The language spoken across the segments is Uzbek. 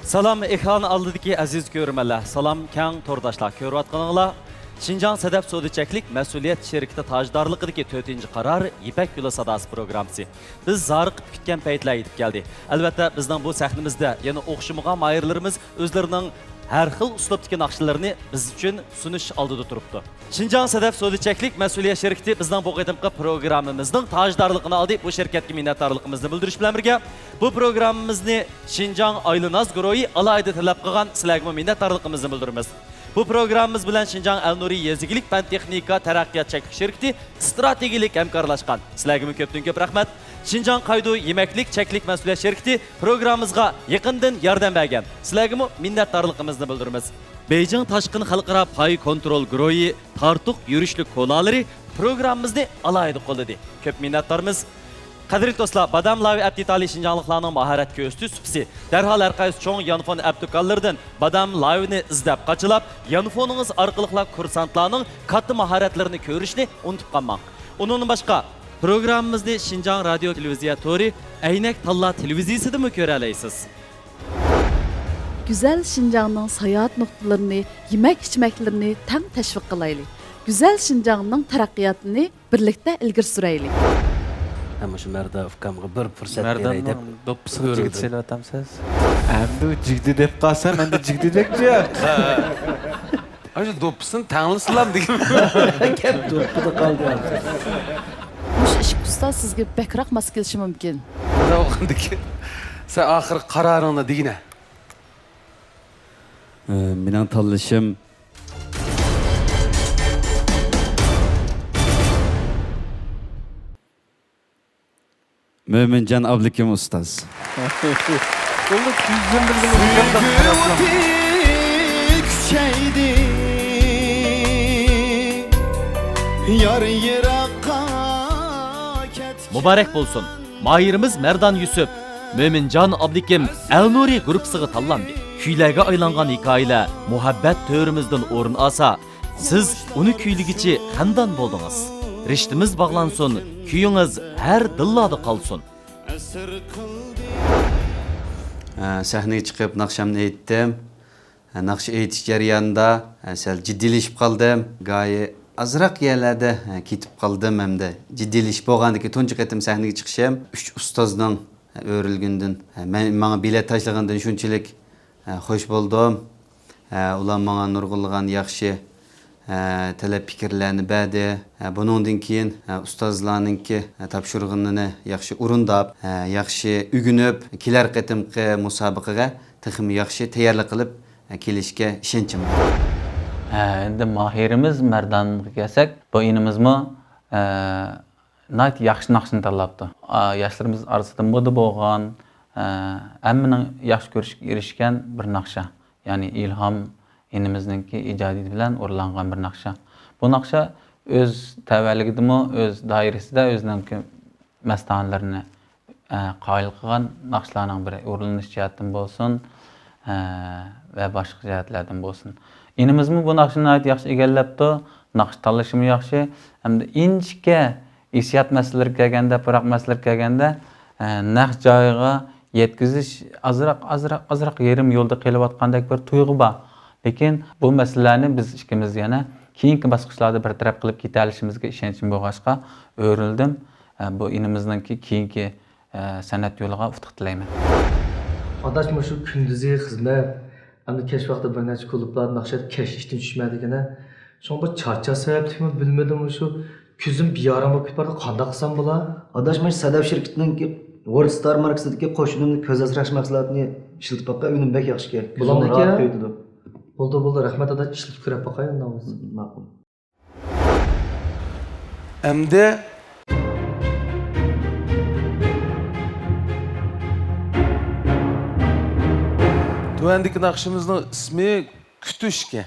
Salam ekran aldidagi aziz ko'rmanlar. Salam kang to'rdoshlar ko'rayotganinglar. Şinjan Sedef Sodiçeklik Mesuliyet Şirketi tajdorligidagi 4-qaror Ipak yo'li sadosi programmasi. Biz zoriqib kutgan paytlar yetib keldi. Albatta bizning bu sahnimizda yana o'xshamagan mayirlarimiz o'zlarining har xil uslubdagi naqshlarni biz uchun sunish oldida turibdi. Şinjan Sedef Sodiçeklik Mesuliyet Şirketi bizning bu qadimgi programmamizning tajdorligini oldi. Bu shirkatga minnatdorligimizni bildirish bilan birga bu programmamizni Şinjan Aylinaz guruhi alayda talab qilgan sizlarga minnatdorligimizni bildiramiz. Bu programımız bilen Şinjan El-Nuri Yezigilik Fen Texnika Teraqqiyot Çeklik Şirketi stratejilik hamkorlashgan. Sizlarga köptün köp rahmat. Şinjan Qaydu Yemeklik Çeklik Mesuliyet Şirketi programımızga yaqindan yordam bergan. Sizlarga minnatdorligimizni bildiramiz. Beijing Tashqin Xalqaro Pay Kontrol guruhi tartuq yurishlik kolalari programmamizni alayda qo'lladi. Köp minnatdormiz. Qadrli do'stlar, badam lavi aptitali Şinjanlıqlarning mahorat ko'sti supsi. Darhol har qaysi cho'ng yanfon aptikallardan badam lavini izlab qachilab, yanfoningiz orqali kursantlarning katta mahoratlarini ko'rishni unutib qolmang. Undan boshqa programmamizni Şinjan Radio Televiziya Tori Aynak Talla televiziyasida mı ko'ra olasiz? Güzel Şinjanның sayohat nuqtalarini, yemek-içmeklerini tang tashviq qilaylik. Güzel Şinjanның taraqqiyotini birlikda ilgari suraylik. Ama şu Merda ufkamga bir fursat beray deb do'ppisi o'rgit selatamsiz. Endi jigdi deb qolsam, endi jigdi dekchi. Ana do'ppisini tanglisizlar degan. gap do'ppida qoldi. Mush ish ustoz sizga bekroq mos kelishi mumkin. Nima o'qindiki? Sen oxir qaroringni degina. Mening tanlashim Mömincan Ablikim Ustaz. Mübarek bolsun. Mahirimiz Merdan Yusuf, Mömincan Ablikim El-Nuri gruppasiga tanlandı. Kuylarga aylangan hikoyalar muhabbat to'rimizdan o'rin olsa, siz uni kuyligichi qandan bo'ldingiz? Rishtimiz bog'lansin, kuyingiz har dillarda qolsin. Sahneye chiqib naqshamni aytdim. Naqsh aytish jarayonida sal jiddiylashib qoldim. Go'yo azroq yerlarda ketib qoldim hamda jiddiylashib bo'lgandan keyin tunji qatim sahnaga chiqishim 3 ustozning o'rilgundan menga bilet tashlagandan shunchalik xush bo'ldim. Ular menga nurg'ulg'an yaxshi talab fikrlarni berdi. Buningdan keyin ustozlarningki topshirig'ini yaxshi o'rindab, yaxshi ugunib, kelar qatimqi musobaqaga texim yaxshi tayyorlik qilib kelishga ishonchim bor. Endi mahirimiz Merdanga kelsak, bu inimizmi nayt yaxshi naqshni tanlabdi. Yoshlarimiz orasida moda bo'lgan, hammaning yaxshi ko'rishga erishgan bir naqsha. Ya'ni ilhom inimizningki ijodiy bilan o'rlangan bir naqsha. Bu naqsha o'z tavalligidimi, o'z doirasida o'zining mastanlarini qoyil qilgan naqshlarning biri o'rlanish jihatdan bo'lsin va boshqa jihatlardan bo'lsin. Inimizmi bu naqshni yaxshi egallabdi, naqsh tanlashimi yaxshi, hamda inchga hissiyot masalalari kelganda, farq masalalari kelganda naqsh joyiga yetkazish azroq yerim yo'lda qilayotgandek bir tuyg'u bor. Lekin bu masalalarni biz ikkimiz yana keyingi bosqichlarda bartaraf qilib keta olishimizga ishonchim bo'lg'achqa o'rildim. Bu inimizningki keyingi san'at yo'liga utuq tilayman. Adashma shu kunduzi xizmat, endi kech vaqtida bir necha klublar naqshat kesh ishdan tushmaydigini. So'ng bir charcha sababmi bilmadim shu ko'zim biyaram bo'lib ketdi. Qanday qilsam bo'lar? Adashma Sadaf shirkatining World Star markasidagi qo'shinimni ko'z asrash mahsulotini ishlatib boqqan uning bek yaxshi kerak. Bularniki Bo'ldi, rahmat adash ishlatib ko'rib boqay unda bo'lsin. Ma'qul. Endi Tuvandagi naqshimizning ismi Kutishga.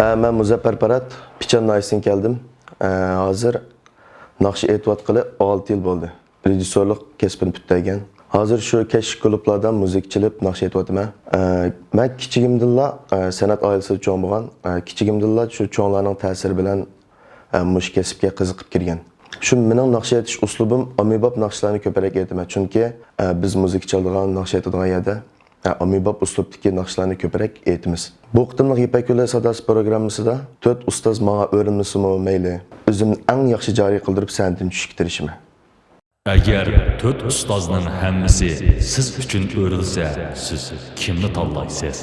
Ben Muzaffar Parat, Pichan Naysin geldim. Hazır naqsh aytayotgani 6 yil bo'ldi. Rejissyorlik kasbini bitlagan. Hozir shu kesh klublardan muzik chilib naqsh aytyapman. Men kichigimdilla san'at oilasida cho'ng bo'lgan. Kichigimdilla shu cho'nglarning ta'siri bilan mush kasbga qiziqib kirgan. Şu mening naqsh aytish uslubim ommabop naqshlarni ko'proq aytaman. Chunki biz musiqa chaladigan, naqsh aytadigan yerda ommabop uslubdagi naqshlarni ko'proq aytamiz. Bu qitimliq Ipak yo'li sadasi programmasida 4 ustoz menga o'rinmasimi mayli, o'zimni eng yaxshi joriy qildirib san'atni tushishga tirishaman. Agar 4 ustozning hammasi siz uchun o'rilsa, siz kimni tanlaysiz?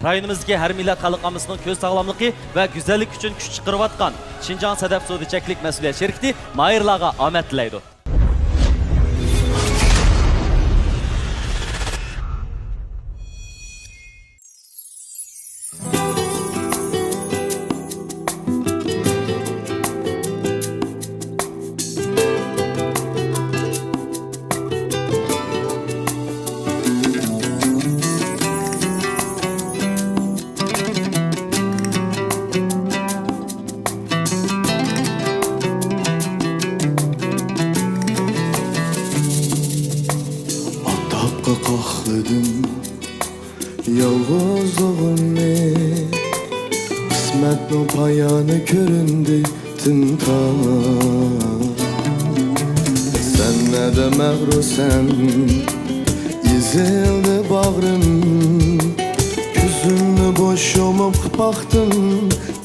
Rayonimizdagi har millat xalqimizning ko'z sog'lomligi va go'zallik uchun kuch chiqarayotgan Şinjan Sedef Sodicheklik mas'uliyat şirkati Mayirlarga omad tilaydi. Tapqa qoxladım yolg'izlig'imni, qismatning poyoni ko'rindi tintan. Sen nada mag'rursan, ezildi bag'rim, ko'zimni bo'sh yumib baxtim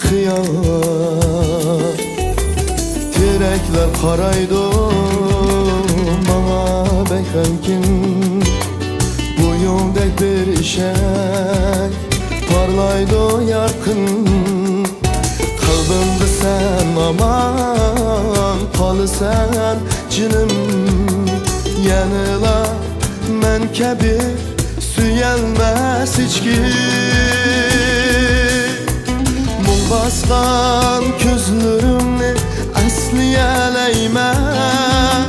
qiyam. Teraklar qaraydi menga bekamkin, bo'yingdek bir ishak parlaydi yorqin. Qalbimda sen aman qolasan jinim, yanıla men kabi suyalmas hech kim. Mung bosgan ko'zlarimni asliyalayman,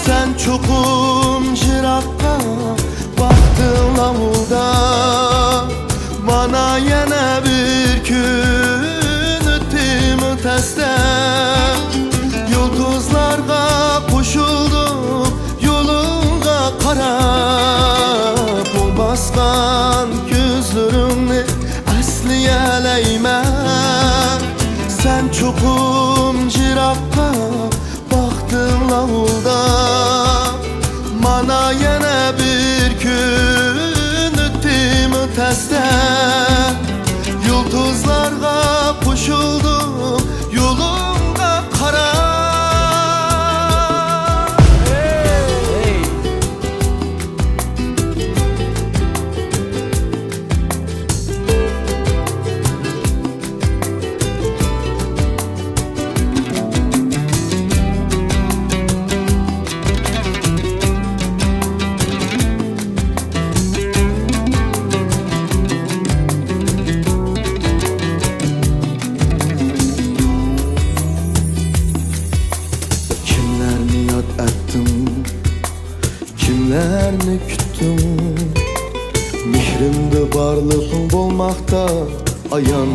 sen cho'qim jiroqqa baxtim lavulda. Bana yana bir kun o'tdim tasdan, yulduzlarga qo'shildim yo'lingga qarab. Mung bosgan ko'zlarimni asliyalayman, sen cho'qim jiroqqa baxtim lavulda. Mana yana bir kun o'tdim tasdan, yulduzlarga qo'shildim yo'lingga qarab. Kimlerni yad ettim, kimlerni küttüm, mehrimde barlığın bolmakta ayan.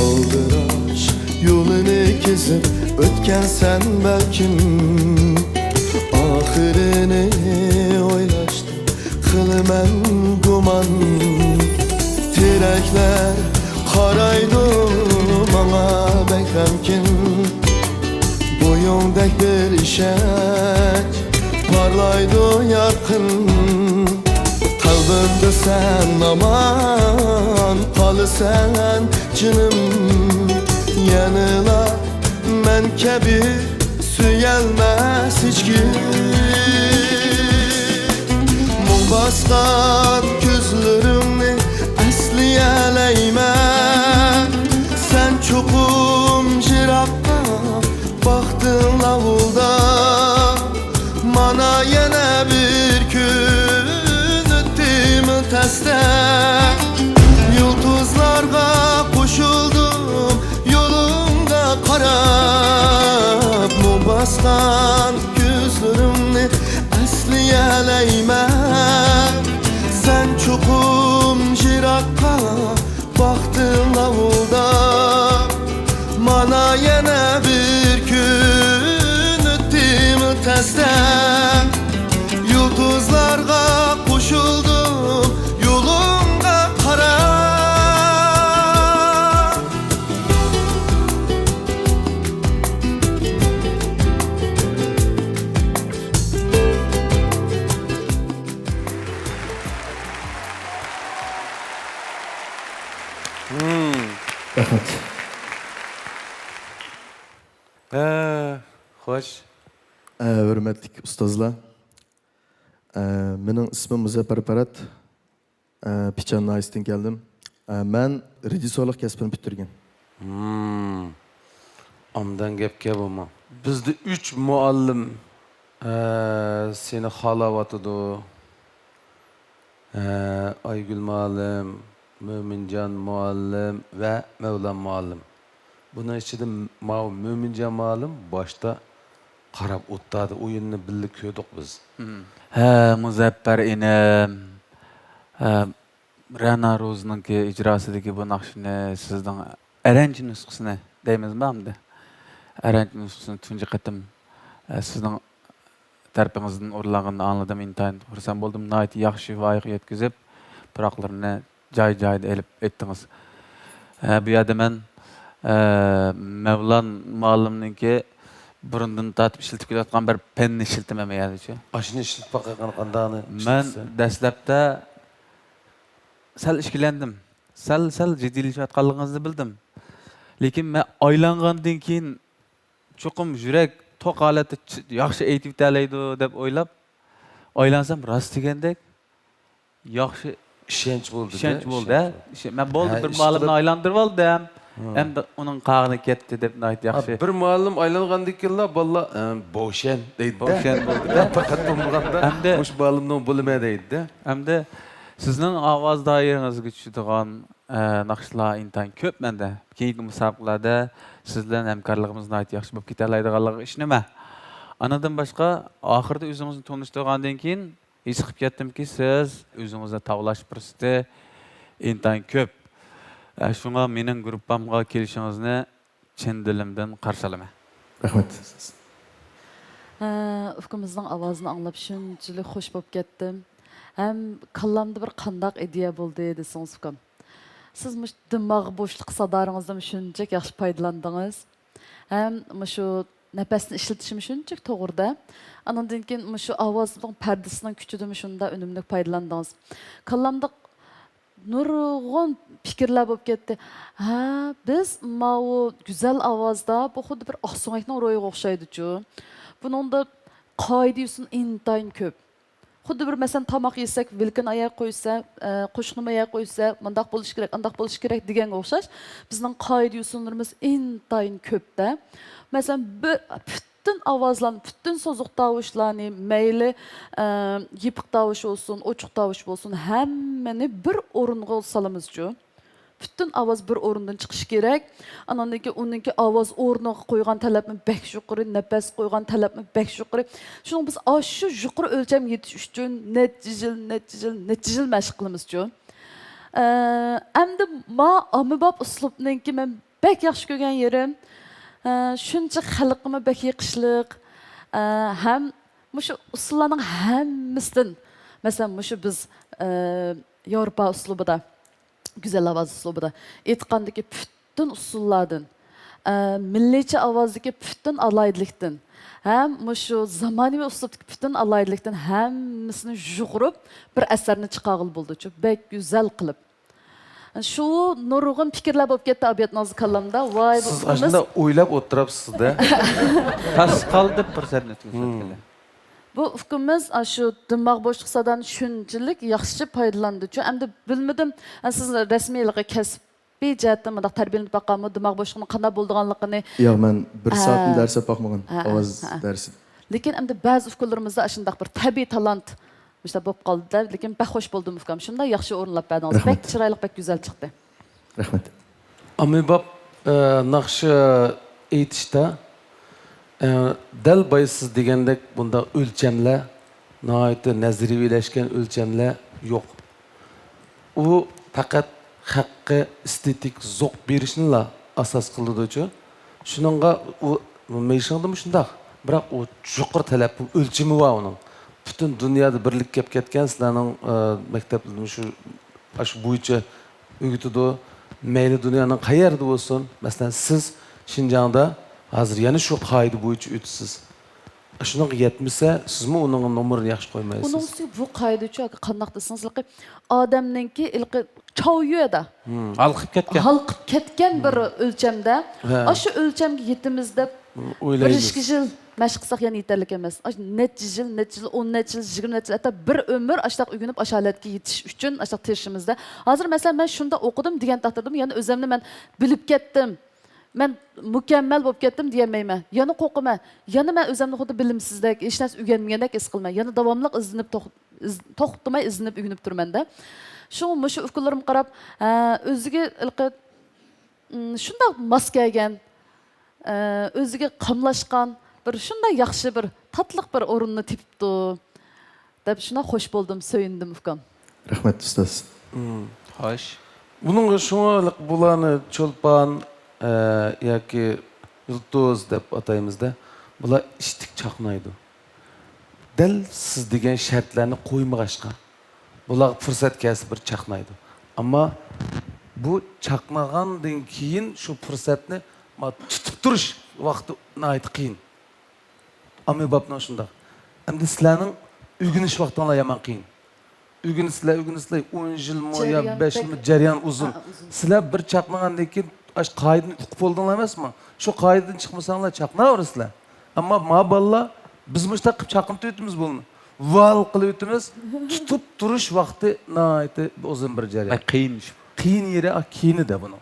Aldıraç yolunu kesip ötken sen belkim, ahirini oylaştım kılmen guman. Terakler qaraydı bana bekamkin, boyundek bir işek parlaydı yorqin. Qalbimda sen aman qolasan jinim, yanıla men kabi suyalmas hech kim. Mung bosgan ko'zlarimni asliyalayman, sen cho'qim jiroqqa baxtim lavulda. Mana yana bir kun o'tdim tasdan, yulduzlarga qo'shildim yo'lingga qarab. Mung bosgan ko'zlarimni asliyalayman, sen cho'qim jiroqqa baxtim lavulda. Mana yana bir kun o'tdim tasdan, yulduzlarga qo'shildim yo'lingga qarab. Xo'sh. Hürmetlik ustozlar. Mening ismim Muzaffar Parat. Pichan Nice'dan keldim. Men rejissyorlik kasbini bitirgan. Ondan gapga bo'lma. Bizda 3 muallim seni xalovatıdı. Aygül muallim, Mömincan muallim ve Mevlan muallim. Bunun içinde Mömincan muallim başta qarab o'tadi, o'yinni birga ko'rdik biz. Muzaffar inim. Rana Rose'ningki ijrosidagi bu naqshni sizning aranji nusxasini deymizmi hamda? Aranji nusxasini tunji qatim sizning tarafingizdan o'rlaganini anladim, intayin xursand bo'ldim. Nihoyat yaxshi voyaga yetkazib, biroqlarni joy-joyida elib aytdingiz. Bu yerda men Mevlan muallimninki burundan tatib ishlatib kelayotgan bir penni ishiltimamayadi-chi. Ashini ishlatib baqagan qandani? Men dastlabda sal ishkilandim. Sal jiddiylashayotganligingizni bildim. Lekin men aylangandan keyin cho'qim yurak to'q holatda yaxshi aytib talaydi deb o'ylab, aylansam rost degandek yaxshi ishonch bo'ldi. Ishonch bo'ldi. Men bo'ldi bir muallimni aylantirib oldim. Endi uning qag'ini ketdi deb aytdi yaxshi. Bir muallim aylangandan keyin balla bo'shan deydi. Bo'shan bo'ldi-da. Faqat bo'lmaganda o'sha muallimning bo'lma deydi. Hamda sizning ovoz doirangizga tushadigan naqshlar intayin ko'p menda. Keyingi musobaqalarda siz bilan hamkorligimiz nihoyat yaxshi bo'lib ketalaydiganligi ish nima? Anadan boshqa oxirida o'zingizni tanishtirgandan keyin his qilib ketdimki, siz o'zingizni tavlash fursati intayin ko'p. Shunga mening gruppamga kelishingizni chin dilimdan qarshi olaman. Rahmat. Ufkumuzning ovozini anglab shunchalik xush bo'lib ketdim. Hem kallamda bir qandaq ideya bo'ldi desangiz Ufkum. Siz mush dimog bo'shliq sadarыңызdan shunchalik yaxshi foydalandingiz. Hem shu nafasni ishlatishim shunchalik to'g'rida. Andan keyin shu ovozning pardasining kuchidan shunda unumli foydalandingiz. Kallamda nurg'un fikrlar bo'lib ketdi. Biz mau güzel ovozda bu xuddi bir oqso'ngakning ro'yiga o'xshaydi-ku. Buningda qoida usul intayin ko'p. Xuddi bir mesela tamaq yesek, vilkin ayağa qo'ysa, qo'shni ayağa qo'ysa, mundaq bo'lish kerak, andaq bo'lish kerak deganga o'xshash. Bizning qoida usullarimiz intayin ko'pda. Mesela bütün ovozlarni, bütün so'ziq tovushlarni, mayli yipiq tovush olsun, ochiq tovush olsun, hammani bir o'ringa solamiz-ku. Bütün ovoz bir o'rindan chiqishi kerak. Anandaki onunki ovoz o'rniga qo'ygan talabni bek yuqori, nafas qo'ygan talabni bek yuqori. Shuning biz shu yuqori o'lcham yetish uchun necha yil mashq qilamiz-ku. Endi amibop uslubninki men bek yaxshi ko'rgan yerim shuncha xalqimni bek yiqishliq. Ham shu usullarning hammasidan, masalan, shu biz Yevropa uslubida güzel ovoz uslubida aytgandagi bütün usullardan, milliycha ovozdagi bütün alaydilikdan, ham shu zamonaviy uslubdagi bütün alaydilikdan hammasini yug'urib bir asarni chiqarg'il bo'ldi-ku, bek güzel qilib. Shu nurg'un fikrlar bo'lib ketdi abiyatingiz kallamda. Voy bu. Siz ashunda o'ylab o'tiribsiz-da. Tas qoldi fursatni o'tkazganlar. Bu ufkumuz shu dimog bo'shliq sadan shunchalik yaxshi foydalandi-ku. Endi bilmadim, siz rasmiylikqa kasbiy jihatdan bunday tarbiyalanib boqqanmi, dimog bo'shliqning qanday bo'lganligini? Yo'q, men 1 soatni dars o'qimagan, ovoz darsi. Lekin endi ba'zi ufkunlarimizda shunday bir tabiiy talant işte bo'lib qoldi, lekin bek xo'sh bo'ldim ufkum. Shunday yaxshi o'rinlab berdingiz. Bek chiroyli, bek go'zal chiqdi. Rahmat. Amibop naqshi aytishda dal boysiz degandek bunda o'lchamlar, nihoyat nazariylashgan o'lchamlar yo'q. U faqat haqqi estetik zo'q berishni asos qiladi-ku. Shuningga u meyshandimi shundaq. Biroq u yuqori talab o'lchami va uning. Bütün dünyada birlik kelib ketgan sizlarning maktablarda shu bo'yicha o'g'itidi. Mayli dunyoning qayerda bo'lsin, masalan siz Xinjiangda hozir yana shu qoida bo'yicha o'tisiz. Shuning yetmasa, sizmi uning nomerini yaxshi qo'ymaysiz. Uning bu qoida-chu qanday desangiz, odamninki ilqi chovyeda. Halqib ketgan. Halqib ketgan bir o'lchamda, shu o'lchamga yetimiz deb Bir O'ylaymiz. 2 yil mashq qilsak yana yetarli emas. Necha yil, 10 necha yil, 20 necha yil, hatto bir umr ashtaq o'rganib ashalatga yetish uchun ashtaq tirishimizda. Hozir masalan men shunda o'qidim degan taqdirda yana o'zimni men bilib ketdim. Men mukammal bo'lib ketdim deyamayman. Yana qo'rqaman. Yana men o'zimni xuddi bilimsizlik, hech narsa o'rganmagandek his qilman. Yana davomli izinib to'xtamay izinib o'rganib turmanda. Shu ukunlarimga qarab, o'ziga shunday mos kelgan, o'ziga qamlashgan bir shunday yaxshi bir tatliq bir o'rinni tepibdi deb shuna xush bo'ldim, so'yindim ukam. Rahmat ustoz. Xo'sh. Buningga shunga bularni cho'lpon yoki yulduz deb ataymizda, bular ishtik chaqnaydi. Dal siz degan shartlarni qo'ymag'ashqa, bular fursat kelsa bir chaqnaydi. Ammo bu chaqnagandan keyin shu fursatni tutib turish vaqti nihoyat qiyin. Amibobna shunday. Endi sizlarning o'rganish vaqtinglar yomon qiyin. O'rganisizlar 10 yilmi yo 5 yilmi jarayon uzun. Sizlar bir chaqnagandan keyin aş qoidani uqib bo'ldinglar emasmi? Shu qoidadan chiqmasanglar chaqnaverasizlar. Ammo maballar biz mushtaq qilib chaqinib o'timiz bo'lni. Val qilib o'timiz, tutib turish vaqti nihoyat uzun bir jarayon. Qiyin yeri keyinida buni.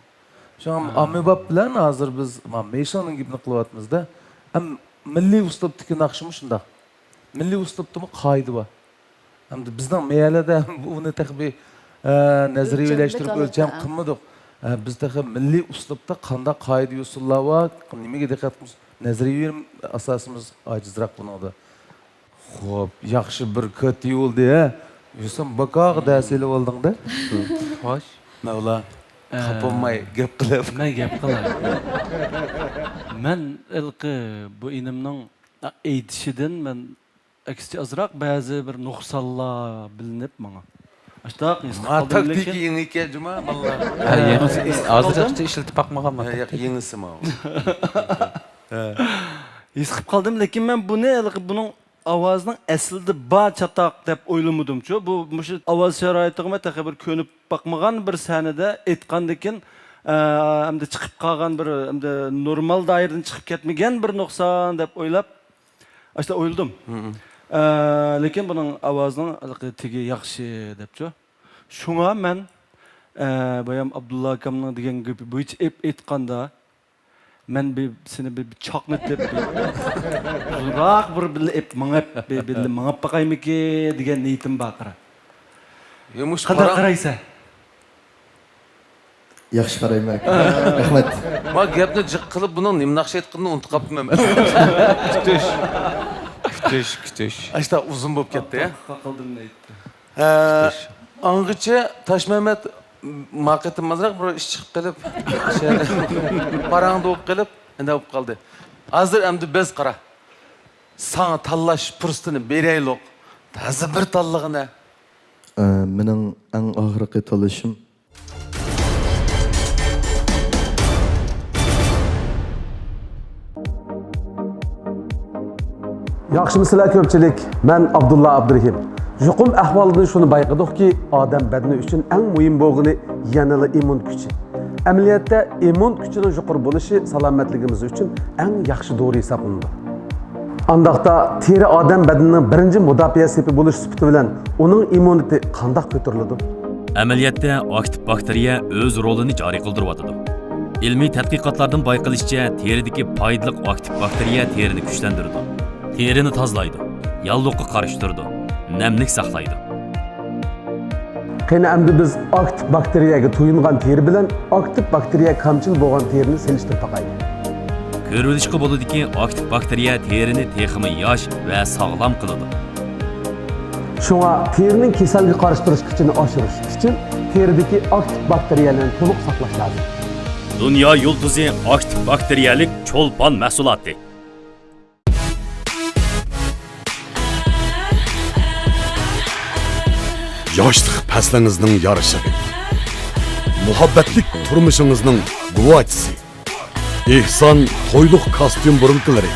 Şu an amibab bilan hozir biz Meyshoning gapini qilyapmizda. Milliy uslubdagi naqshimiz shunday. Milliy uslubdagi qoida bor. Hamda bizning meyalada buni taxbi nazariyalashtirib o'lcham qilmadik. Biz taxbi milliy uslubda qanday qoida usullar bor, nimaga diqqat qilamiz? Nazariy asosimiz ojizroq buningda. Xo'p, yaxshi bir ko'ti yo'lda, yusam baqoq dasilib oldingda. Xo'sh. Mavla Kapılmay, gap qilib. Men gap qilaman. Men ilqi bu inimning aytishidan men aksincha azroq ba'zi bir nuqsonlar bilinib menga. Ashtaq taktik yeni ekan juma Hozircha ishlatib baqmaganman. Yenisi ma. His qilib qoldim, lekin men buni ilqi buning ovozining aslida bor chataq deb o'ylamadim-chu. Bu mushu ovoz sharoitiga taxi bir ko'nib baqmagan bir sanada aytgandikin, hamda chiqib qolgan bir hamda normal doiradan chiqib ketmagan bir nuqson deb o'ylab, ashta o'yladim. Lekin buning ovozining tigi yaxshi debchu. Shunga men bayam Abdulla akamning degan gapi bo'yicha aytganda men seni bir chaqnat deb uzunroq bir bilib mangab baqaymiki degan niyatim bor qara. Qanday qaraysan? Yaxshi qarayman. Rahmat. Ma gapni jiq qilib buning nima naqsh aytganini unutib qolibman. Kutish. Ashta uzun bo'lib ketdi-ya. Qaqildim aytdi. Angicha Toshmamat maqetimizroq bir ish chiqib qilib, parangda bo'lib qilib, endi bo'lib qoldi. Hozir endi biz qara. Sana tanlash fursatini beraylik. Tazi bir tanlig'ini. Mening eng oxirgi tanlashim Yaxşımısınızlar köpçilik, ben Abdullah Abdurrahim. Yuqum ahvalidan şunu bayqadıq ki, adam bədəni üçün ən mühim boğunu yanılı immun gücü. Əməliyyatda immun gücünün yuqur buluşu salametligimiz üçün ən yaxşı doğru hesablanır. Andaqda teri adam bədəninin birinci müdafiə sepi buluş süpütü bilen onun immuniti qandaq götürülüdü? Əməliyyatda aktiv bakteriya öz rolunu cari qıldırıvatıdı. İlmi tədqiqatlardan bayqalışca terideki paydalı aktiv bakteriya terini güçləndirdi. Terini tazlaydı, yallıqqa qarışdırdı, nemlik saxlaydı. Qeyni əmdi biz aktiv bakteriyaga to'yingan teri bilan aktiv bakteriya kamçıl bo'lgan terini selishtirib taqaydi. Ko'rilishqa bo'ladiki, aktiv bakteriya terini texmi yosh va sog'lom qiladi. Shunga terining kasalga qarshi turish kuchini oshirish uchun teridagi aktiv bakteriyalarni to'liq saqlash lozim. Dunyo yulduzi aktiv bakteriyalik cho'lpon mahsuloti. Yoshlik faslingizning yorishig'i, muhabbatlik turmushingizning guvochisi, ehson to'yliq kostyum buruntilari,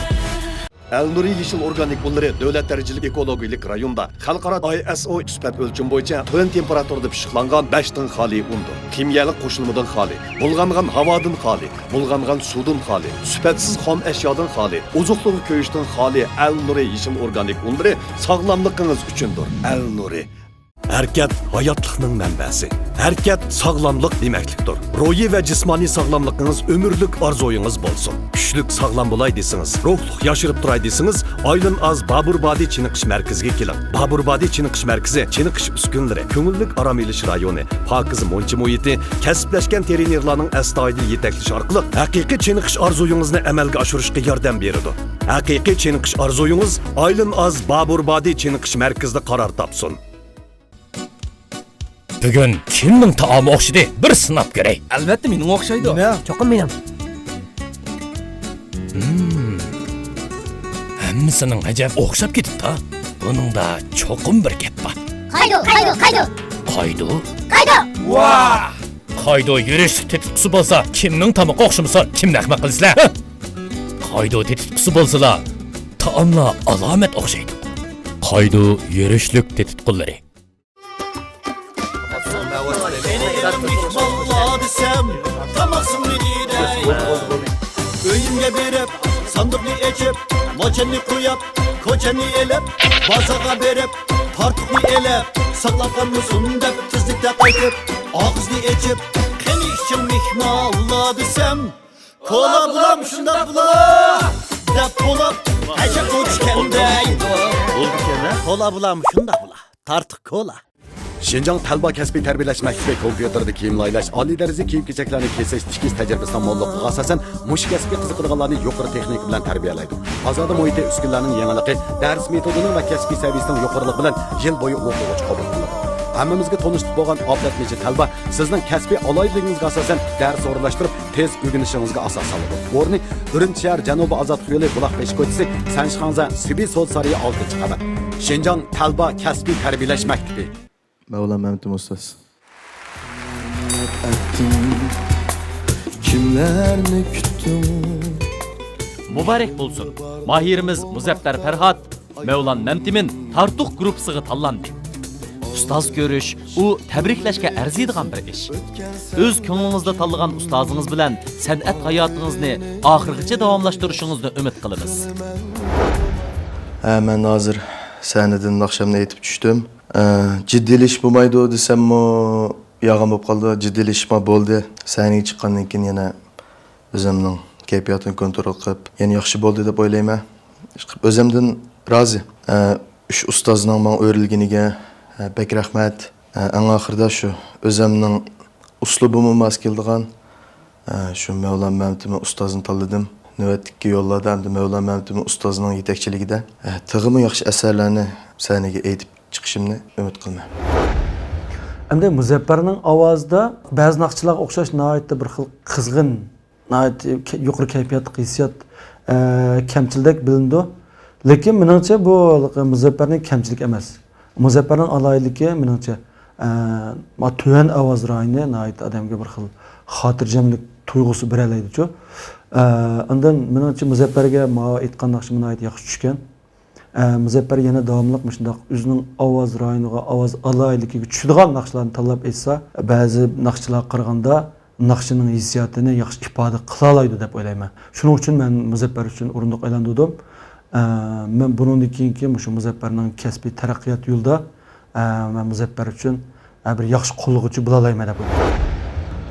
Elnuri Yeşil Organik Bunları Devlet Derecelik Ekologik Rayonda Xalqaro ISO süpat ölçüm boyunca tön temperaturada pişiqlangan 5 xali undur. Kimyalik qo'shilmadan xali, bulg'angan havodan xali, bulg'angan suvdan xali, süpatsiz xom eşyadan xali, ozuqluq ko'yishdan xali Elnuri Yeşil Organik Bunları sağlamlığınız üçündür. Elnuri. Hərəkət hayatlıqның mənbəsi. Hərəkət sağlamlıq deməklikdir. Ruhi və cismani sağlamlığınız ömürlük arzoyunuz bolsun. Güçlük sağlam bulay desiniz, ruhluq yaşırıp duray desiniz, Aylın Az Baburbadi Çiniqish mərkəziga keling. Baburbadi Çiniqish mərkəzi Çiniqish uskunlari, ko'ngillik aram elish rayoni, pokiz muncha muhiti, kasblashgan trenerlarning astoydil yetaklashi orqali haqiqiy Çiniqish arzoyingizni amalga oshirishga yordam beradi. Haqiqiy Çiniqish arzoyingiz Aylın Az Baburbadi Çiniqish mərkəzida qaror topsin. Bugün kimning taomi o'xshidi? Bir sinab ko'ray. Albatta mening o'xshaydi. Nima? Cho'qim mening. Hammasining ajab o'xshab ketibdi. Buningda cho'qim bir gap bor. Qaydo. Qaydo? Vah! Qaydo yurish tetitqusi bo'lsa, kimning tamoqqa o'xshamasa, kimni ahmoq qilasizlar? Qaydo tetitqusi bo'lsalar, taomlar alomat o'xshaydi. Qaydo yurishlik tetitqullari. Öyümge berip, sandıklı ekip, moçenli koyup, koçenli elep, bazaga berip, tartıklı elep, saklakan mısın dep, tizlikte kaytıp, ağızlı ekip, keni işçin mihmalla desem, kola bulam şunda bula, dep bulap, eşek uçkendeydi. Kola bulam şunda bula, tartık kola. Şinjan Talba Kasbiy Tarbiyalash Maktabi kompyuterda kiyim laylash, oliy darajali kiyim-kechaklarni kesish, tikish tajribasidan mo'lliqiga asosan mush kasbga qiziqadiganlarni yuqori texnika bilan tarbiyalaydi. Ozoda muhiti uskunlarning yangiligi, dars metodining va kasbiy saviyasining yuqoriligi bilan yil bo'yi o'quvchi qabul qilinadi. Hammamizga tanishib bo'lgan Oblatmechi Talba sizning kasbiy aloyidligingizga asosan dars o'rinlashtirib, tez o'rganishingizga asos soladi. O'rni Urumchi shahar Janubiy Ozod yo'li Buloqbesh ko'chasi, Sanshxonza Sibiy So'd sariyi 6-qavat. Şinjan Talba Kasbiy Tarbiyalash Maktabi. Mevlam Mehmet'im Ustaz. Kimlerini küttüm. Mübarek bulsun. Mahirimiz Muzaffar Ferhat, Mevlan Memtim'in Tartuq gruppasiga tanlandı. Ustaz görüş, u tabriklashga arziydigan bir ish. O'z ko'nglingizda tanlagan ustozingіз bilan san'at hayotingizni oxirigacha davomlashtirishingizni umid qilamiz. Ben hazır sahneden akşamda yetip düştüm. Ciddiliş bulmaydı desem o yağım olup kaldı. Ciddilişme boldu. Sahneye çıkandan keyin yana özümün keyfiyatını kontrol qilib, yana yaxshi bo'ldi deb o'ylayman. O'zimdan rozi. Uch ustozning menga o'rilganiga bek rahmat. Eng oxirida shu o'zimning uslubimga mos keladigan shu Mevlam Mehmet'im ustozini tanladim. Navbatdagi yo'llarda endi Mevlam Mehmet'im ustozining yetakchiligida tig'imi yaxshi asarlarni sahnaga aytib chiqishimni umid qilaman. Endi Muzaffarning ovozida ba'zi naqshlarga o'xshash nihoyatda bir xil qizg'in, nihoyat yuqori kayfiyatli hissiyot kamchilik bilindi. Lekin menimcha bu Muzaffarning kamchilik emas. Muzaffarning aloyiligi menimcha tuyan ovoz rayini nihoyat odamga bir xil xotirjamlik tuyg'usi beralaydi-ku. Undan menimcha Muzaffarga aytgan naqshi nihoyat yaxshi tushgan. Muzaffar yana davomli shundoq o'zining ovoz rayoniga, ovoz aloyiligiga tushadigan naqshlarni tanlab aytsa, ba'zi naqshlarga qaraganda naqshining hissiyotini yaxshi ifoda qila oladi deb o'ylayman. Shuning uchun men Muzaffar uchun o'rindiq aylandim. Men bundan keyingi shu Muzaffarning kasbiy taraqqiyot yo'lida men Muzaffar uchun bir yaxshi qo'llovchi bo'la olmayman deb o'ylayman.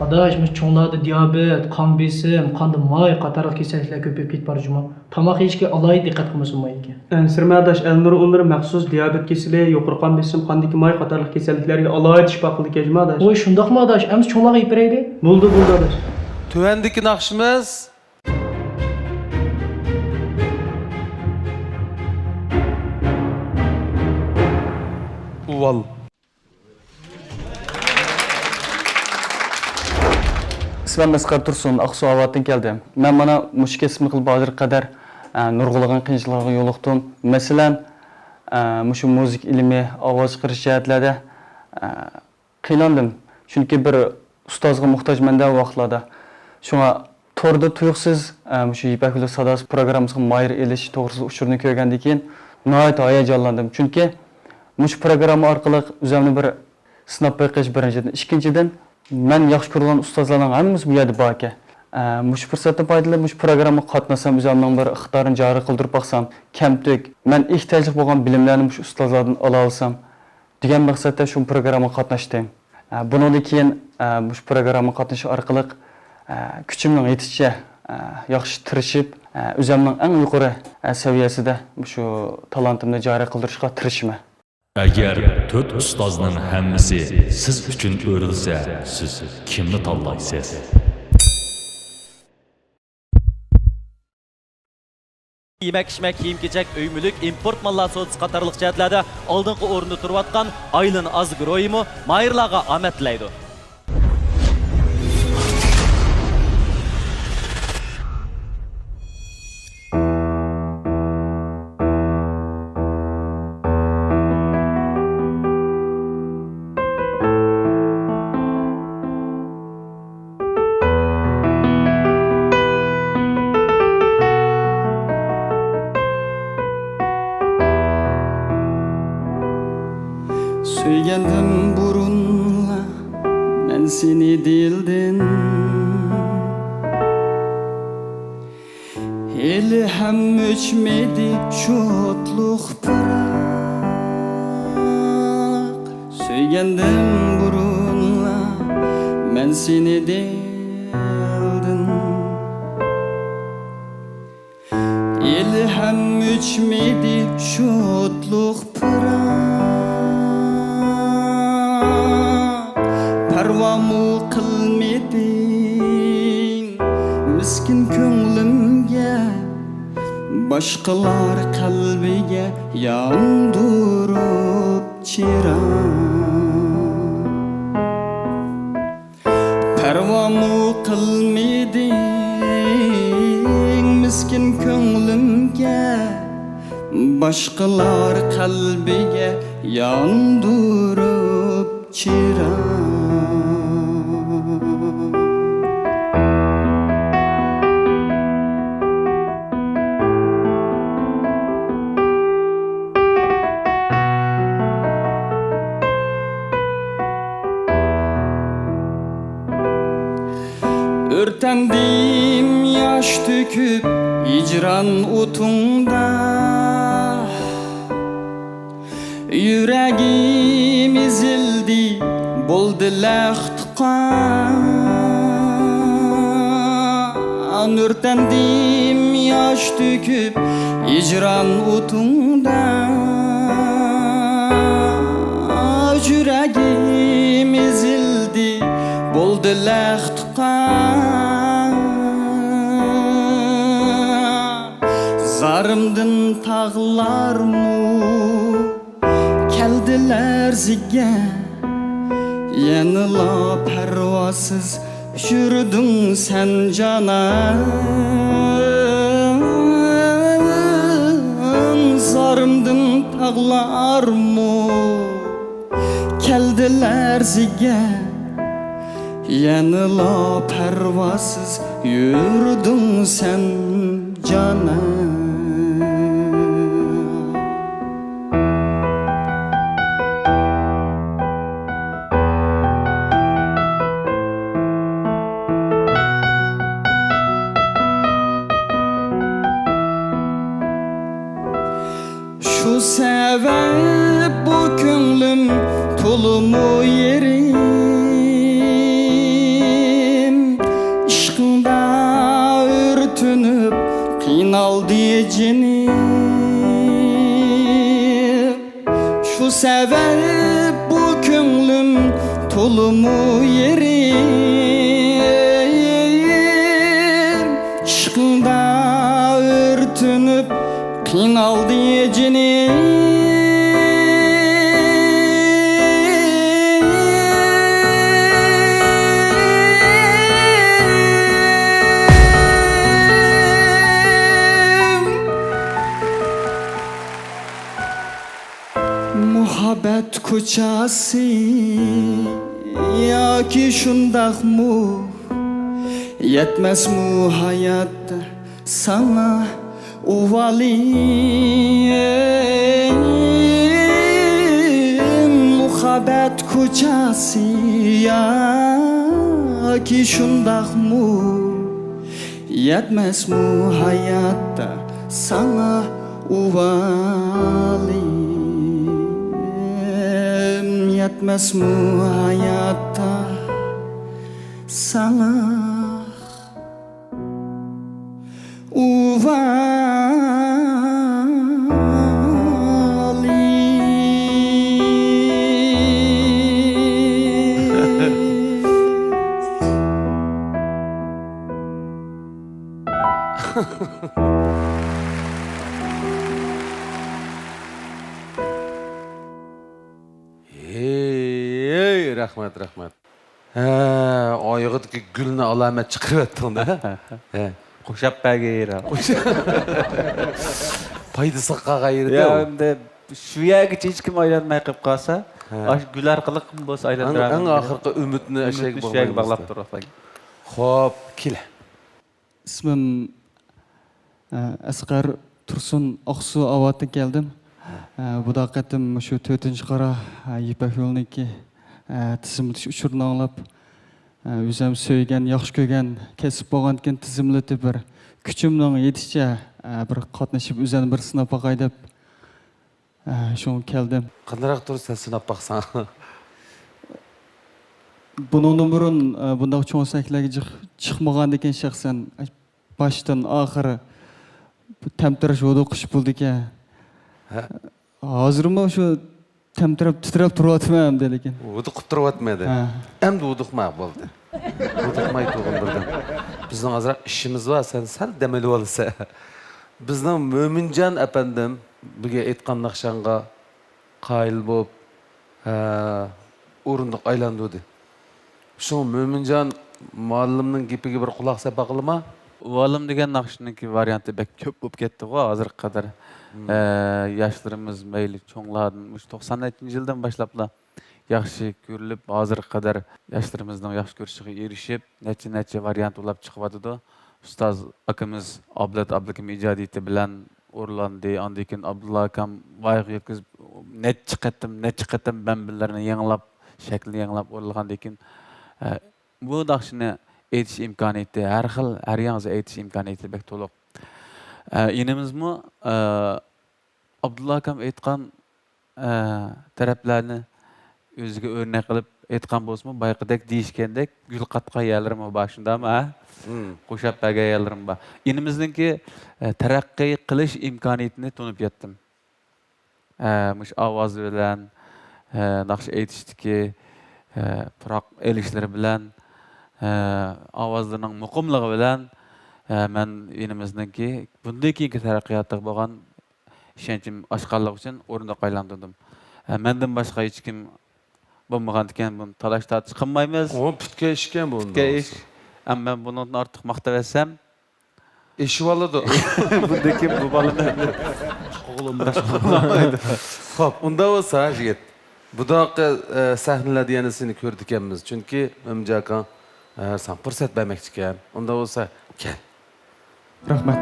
Adaş, çoğunlarda diyabet, kan besim, kanda may qatarlıq kesinlikle köpüp git barcıma. Tamaq yeyişke alayı dikkat qılmasın mayıki. Sirma adaş, Elnur onları məxsus diyabet kesili, yuqur kan besim, kandaki may qatarlıq kesinliklerge alayı şifa qıldı kejma adaş. Oy, şundaq mı adaş? Əmiz çoğunlağı ipireydi? Buldu adaş. Tövendeki naqşımız Uval. İsmim Mesqar Tursun, Aqsu Avatdan keldim. Men mana mush kesibni qilib hozir qadar nurg'ulg'an qiyinchiliklarga yo'liqdim. Masalan, mush muzik ilmi, ovoz chiqarish jihatlarida qiynaldim. Chunki bir ustozga muhtojman da vaqtlarda. Shunga torda tuyuqsiz şu İpek Yolu Sadası programımızın mayır elishi to'g'risida uchurni ko'rgandan keyin nihoyat hayajonlandim. Chunki mush programma orqali o'zimni bir sinab bayqash birinchidan, ikkinchidan men yaxshi ko'rgan ustozlarning hammasi bu yerda bor ekan. Mush fursatdan foydalanib mush programma qatnasam, o'zimning bir ixtiyorini joriy qildirib baqsam, kamtuk men ehtiyojli bo'lgan bilimlarni mush ustozlardan ola olsam degan maqsadda shu programma qatnashdim. Bundan keyin mush programma qatnashish orqali kuchimning yetishicha yaxshi tirishib, o'zimning eng yuqori saviyasida shu talantimni joriy qildirishga tirishman. Agar 4 ustozning hammasi siz uchun o'rilsa, siz kimni tanlaysiz? Yemek-içmek, kiyim-kechak, öy-mülük, import mallar soğutusu qatarlıq jihatlarda oldingi o'rinda turayotgan Aylin Azgroyimi mayırlarga omad tilaydi. Söygendim burunla ben seni değildim. Eli hem öçmedi şu otluk bırak. Söygendim burunla ben seni değildim. Eli hem öçmedi şu otluk bırak. Parvamu qilmeding miskin ko'nglimga, boshqalar qalbiga yondirib chiroq. Parvamu qilmeding miskin ko'nglimga, boshqalar qalbiga yondirib chiroq. Örtendim yaş döküp hicran otunda, yüreğim ezildi bo'ldi tuqqan. Örtendim yaş döküp hicran otunda, yüreğim ezildi bo'ldi tuqqan. Zarımdın tağlarmu keldiler zigge, yanıla pervasız yürüdün sen canan. Zarımdın tağlarmu keldiler zigge, yanıla pervasız yürüdün sen canan. Şu sebep bu ko'nglim to'limu yerim, ishqingda o'rtinib qiynaldi jinim. Şu sebep bu ko'nglim to'limu yerim, ishqingda o'rtinib qiynaldi jinim. Muhabbet ko'chasi yoki shundaqmi, Yetmez mu hayatta sana uvaliyim Muhabbet kucası ya ki şundak mu Yetmez mu hayatta sana uvaliyim Yetmez mu hayatta sana Ey, rahmat. Oyog'idagi gulni alamat chiqaryapting-da. Qo'shab bagayra. Foydasi qag'ayirdi. Ya endi shu yergacha hech kim aylanmay qolib qolsa, ash gul orqali kim bo'lsa aylantiraman. Eng oxirgi umidni ashyaga bog'lab turibman. Xo'p, kel. İsmim Asqar Tursun Oqsu Avatdan keldim. Bu da qatim shu 4-qara Ipak yo'lniki tizimlash uchurini anglab, o'zim söygan, yaxshi ko'rgan kesib bo'lgandan tizimlatib bir kuchimning yetishicha bir qatnashib o'zini bir sinab boqay deb shunga keldim. Qandaroq tursa sinab boqsan. Bundan burun bunday cho'ng saklarga chiqmagan ekan shaxsan boshdan oxiri tamtirash o'qish bo'ldi ekan. Hozirmi shu tamtirab titrab turyapman lekin. Uduqib turyapmadi. Endi uduqmaq bo'ldi. Uduqmay turgan birdan. Bizning azroq ishimiz bor, sen sal damalib olsa. Bizning Mo'minjon apandim bizga aytgan naqshanga qoyil bo'lib, o'rindiq aylandirdi. Shu Mo'minjon muallimning gapiga bir quloq sapa qilma. Muallim degan naqshniki varianti bek ko'p bo'lib ketdi-ku hozirga qadar. Yoshlarimiz mayli cho'nglardan 97-yildan boshlabla yaxshi ko'rilib, hozirga qadar yoshlarimizning yaxshi ko'rishiga erishib, necha variant ulab chiqyapti. Ustoz akamiz Abdullakim ijodiyati bilan o'rlandi. Ondan keyin Abdulla akam voyg' yetkazib necha qatam bambillarni yanglab, shaklini yanglab o'rlagandan keyin bu naqshni aytish imkoniyati, har yangi aytish imkoniyati bek to'liq. Inimizmi Abdulla akam aytgan taraflarni o'ziga o'rnak qilib aytgan bo'lsa-mu, bayqidek deyishgandek gul qatqa yerlarimi boshindami, qo'shab baga yerlarim bor. Inimizningki taraqqiy qilish imkoniyatini tunib yetdim. Mush ovoz bilan, naqsh aytishdiki, turoq elishlari bilan, ovozlarning muqimligi bilan men inimizningki bunday keyingi taraqqiyotda bo'lgan ishonchim oshqanlik uchun o'rindiq aylantirdim. Mendan boshqa hech kim bo'lmagan ekan, buni talash tortish qilmaymiz. O putga ishgan bu. Putga ish. Ammo bundan ortiq maqtab etsam, eshib oladi. Bunday kim bu bolalarni o'g'limda qilmaydi. Xo'p, unda bo'lsa, yigit. Budoqqa sahnalarda yana seni ko'rdik ekanmiz. Chunki Mo'minjon sen fursat bermoqchi ekan. Unda bo'lsa, kel. Rahmat.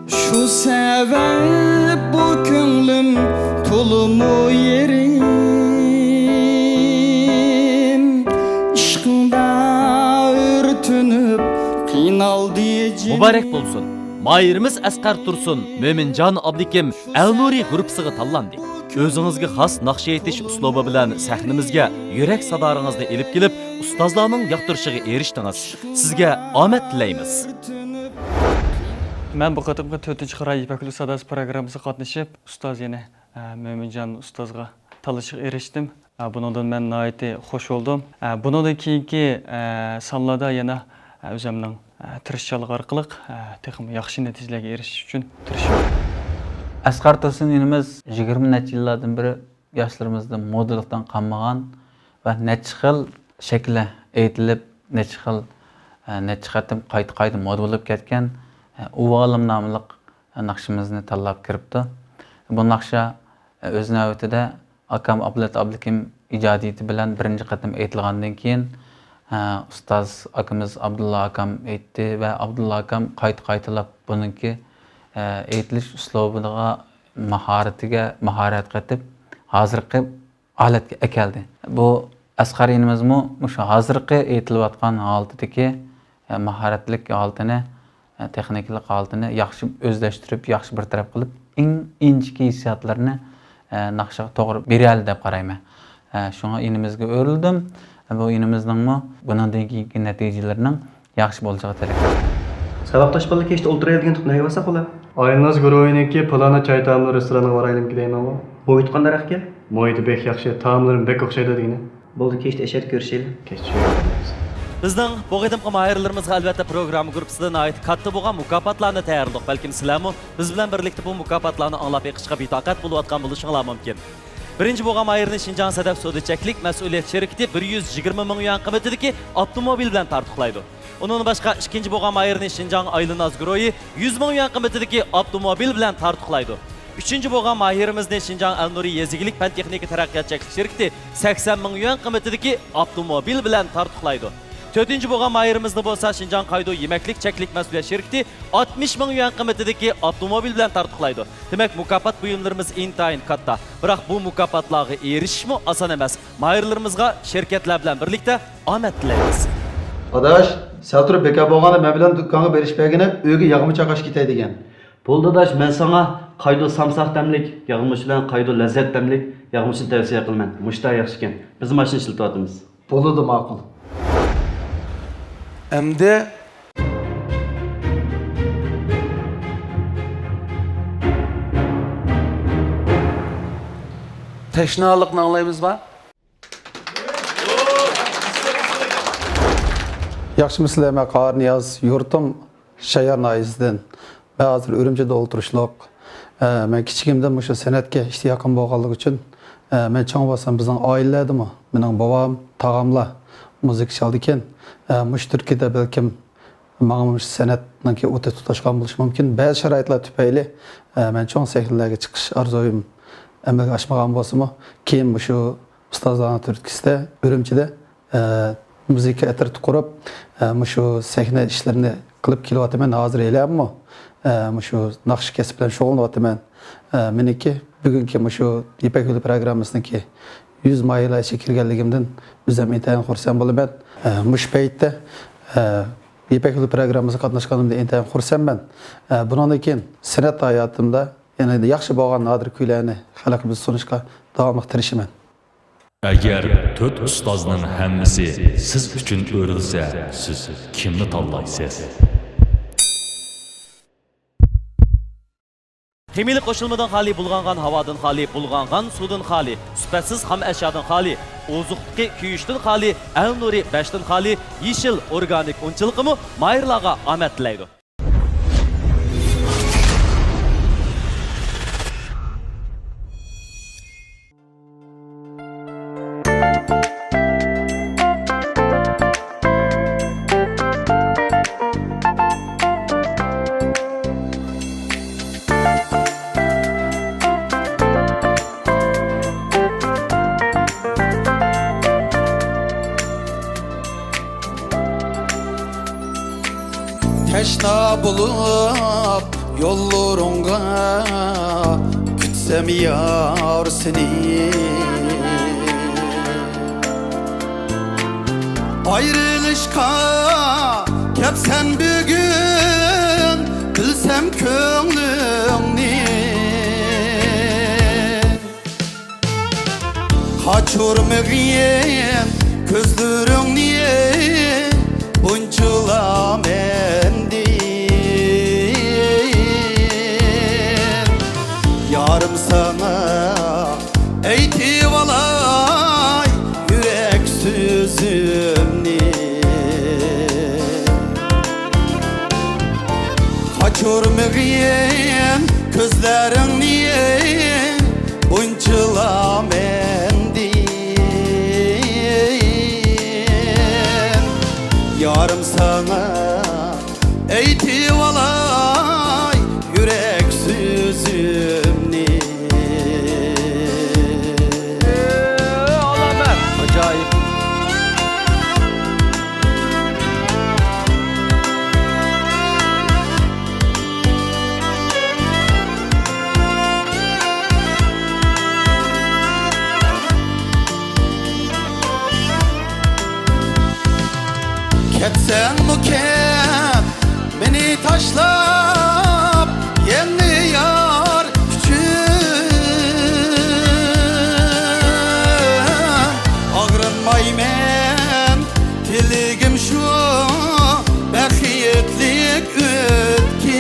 Şu sebep bu könlüm tulumu yerim İşkında örtünüp qinal diyeceğim Mübarek bulsun. Mayırımız Asqar Tursun, Mo'minjon Abdullakim Al-Nuri gruppasiga tanlandi. O'zingizga xos naqsh aytish uslubi bilan sahnamizga yurak sadoringizni elib kelib, ustozlarning yoqtirishiga erishdingiz. Sizga omad tilaymiz. Ben bu qatimqi 4-qara Ipak yo'li sadasi programmasiga qatnashib, ustoz yana Mo'minjon ustozga tanishga erishdim. Bundan men nihoyatda xush bo'ldim. Bundan keyingi sonlarda yana o'zimning tirishchilik orqali texnik yaxshi natijalarga erishish uchun tirishaman. Asqar Tursun inimiz 20 necha yillardan beri yoshlarimizni modalikdan qolmagan va necha xil shakli aytilib, necha qatim qayta moda bo'lib ketgan Uvalim nomli naqshimizni tanlab kiribdi. Bu naqsha o'z navbatida akam Abdullakim ijodiyati bilan birinchi qatim aytilgandan keyin ustoz akamiz Abdulla akam aytdi va Abdulla akam qayta-qaytalab buningki aytilish uslubiga mahorat qatib hozirgi holatga akeldi. Bu Asqar inimizmi shu hozirgi aytilayotgan holatdagi mahoratlik holatini, texnikalik holatini yaxshi o'zlashtirib, yaxshi bir taraf qilib, eng inchki hissiyotlarni naqshaga to'g'ri beradi deb qarayman. Shunga inimizga o'rildim. Bu inimizning bundan keyingi natijalarining yaxshi bo'lishiga tilak. Sababdaş balı keşte o'ltiradigan tutmayga bo'lsa qo'la. Ayılnaz guruhiniki Plana choy taomli restoraniga boraylik deyman. Muhit qanday ekan? Muhiti bek yaxshi, taomlarim bek o'xshaydi degani. Bo'ldi, keşte eşer ko'rishaylik. Keşte. Bizning bu qadimgi mahirlarimizga albatta program gruppasidan oid katta bo'lgan mukofotlarni tayyorladik. Balkim sizlarmi biz bilan birlikda bu mukofotlarni anglab yiqishga betoqat bo'lib bo'lishinglar mumkin. Birinchi bo'lgan mahirni Şinjan Sadaf Sodichaklik mas'uliyat sherikti 120 ming yuan qiymatidagi avtomobil bilan tartiblaydi. Onun başqa ikinci bo'lgan mahirni Şinjan Aylınaz Guroyi 100 ming yuan qiymatidagi avtomobil bilan tartiblaydi. Üçüncü bo'lgan mahirimizni Şinjan Elnuri Yezigilik Fan Texnika Taraqqiyotchilik sherikti 80 ming yuan qiymatidagi avtomobil bilan tartiblaydi. Dördüncü bo'lgan mahirimizni bo'lsa Şinjan Qaydo Yemeklik Çeklik mas'uliyat sherikti 60 ming yuan qiymatidagi avtomobil bilan tartiblaydi. Demek mukofot buyumlarimiz intayin katta. Biroq bu mukofotlarga erishishmi oson emas. Mahirlarimizga şirketlar bilan birlikda omad tilaymiz. Adaş, sen turib bekar bo'lganda men bilan do'konga berishpagini uyga yog'mi chaqash ketay degan. Bo'ldi adaş, men sana Qaydo samsaq damlik, yog'mish bilan Qaydo lazzat damlik yog'mishni tavsiya qilaman. Mushta yaxshi ekan. Biz mashina ishlatyapmiz. Bo'ldi, ma'qul. Endi teşnalıqni anglaymizmi? Yaxşımı sizlərə Qar Niyaz, yurtum Şayar Nayizdən. Ben hazır Ürümçidə oturuşluq. Ben kiçigimdən bu sənətə iştiyaqım bolğanlıq üçün ben çoğ basam bizning ailələrdə mening babam, tağamlar müzik çaldı ekan. Muş Türkiye'de belkim mağamış sənətniki o'ta tutashgan bo'lishi mumkin. Ba'zi sharoitlar tufayli men cho'ng sahnlarga chiqish orzuim amalga oshmagan bo'lsa-mu, keyin shu ustozlarning turtkisida Ürümchida muzika atrati qurib, shu sahna ishlarini qilib kelyapman. Hozir elayapman. Shu naqsh kasb bilan shug'ullanyapman. Meniki bugungi shu Ipak yo'li programmasiniki 100 maylar ishga kirganligimdan o'zim intayin xursand bo'laman. Mush paytda Ipak yo'li programmasiga qatnashganimda intayin xursandman. Bundan keyin san'at hayotimda yana yaxshi bo'lgan nodir kuylarni xalqimizga sunishga davomli tirishaman. Agar 4 ustozning hammasi siz uchun o'rilsa, siz kimni tanlaysiz? Ximili qo'shilmadan xali bulg'angan havodan xali, bulg'angan suvdan xali, sifatsiz ham ashyodan xali, ozuqdagi kuyishdan xali, al-nuri 5dan xali, yeshil organik unchiligimi mayirlarga omad tilaydi. Teşna bulup yollarınga kütsem yar seni. Ayrılışka kepsen bugün bilsem köңlüңni. Kaçırmagın közlüriңni bunçula yarım sana eytip alay yürek sözümni. Kaçırmagın közleriңni bunçula yarım sana eytip alay yürek sözümni. Acayip. Kessen mukem beni taşlap yeni yar küçük ağrınmaymen diligim şu berhiyetlik ötken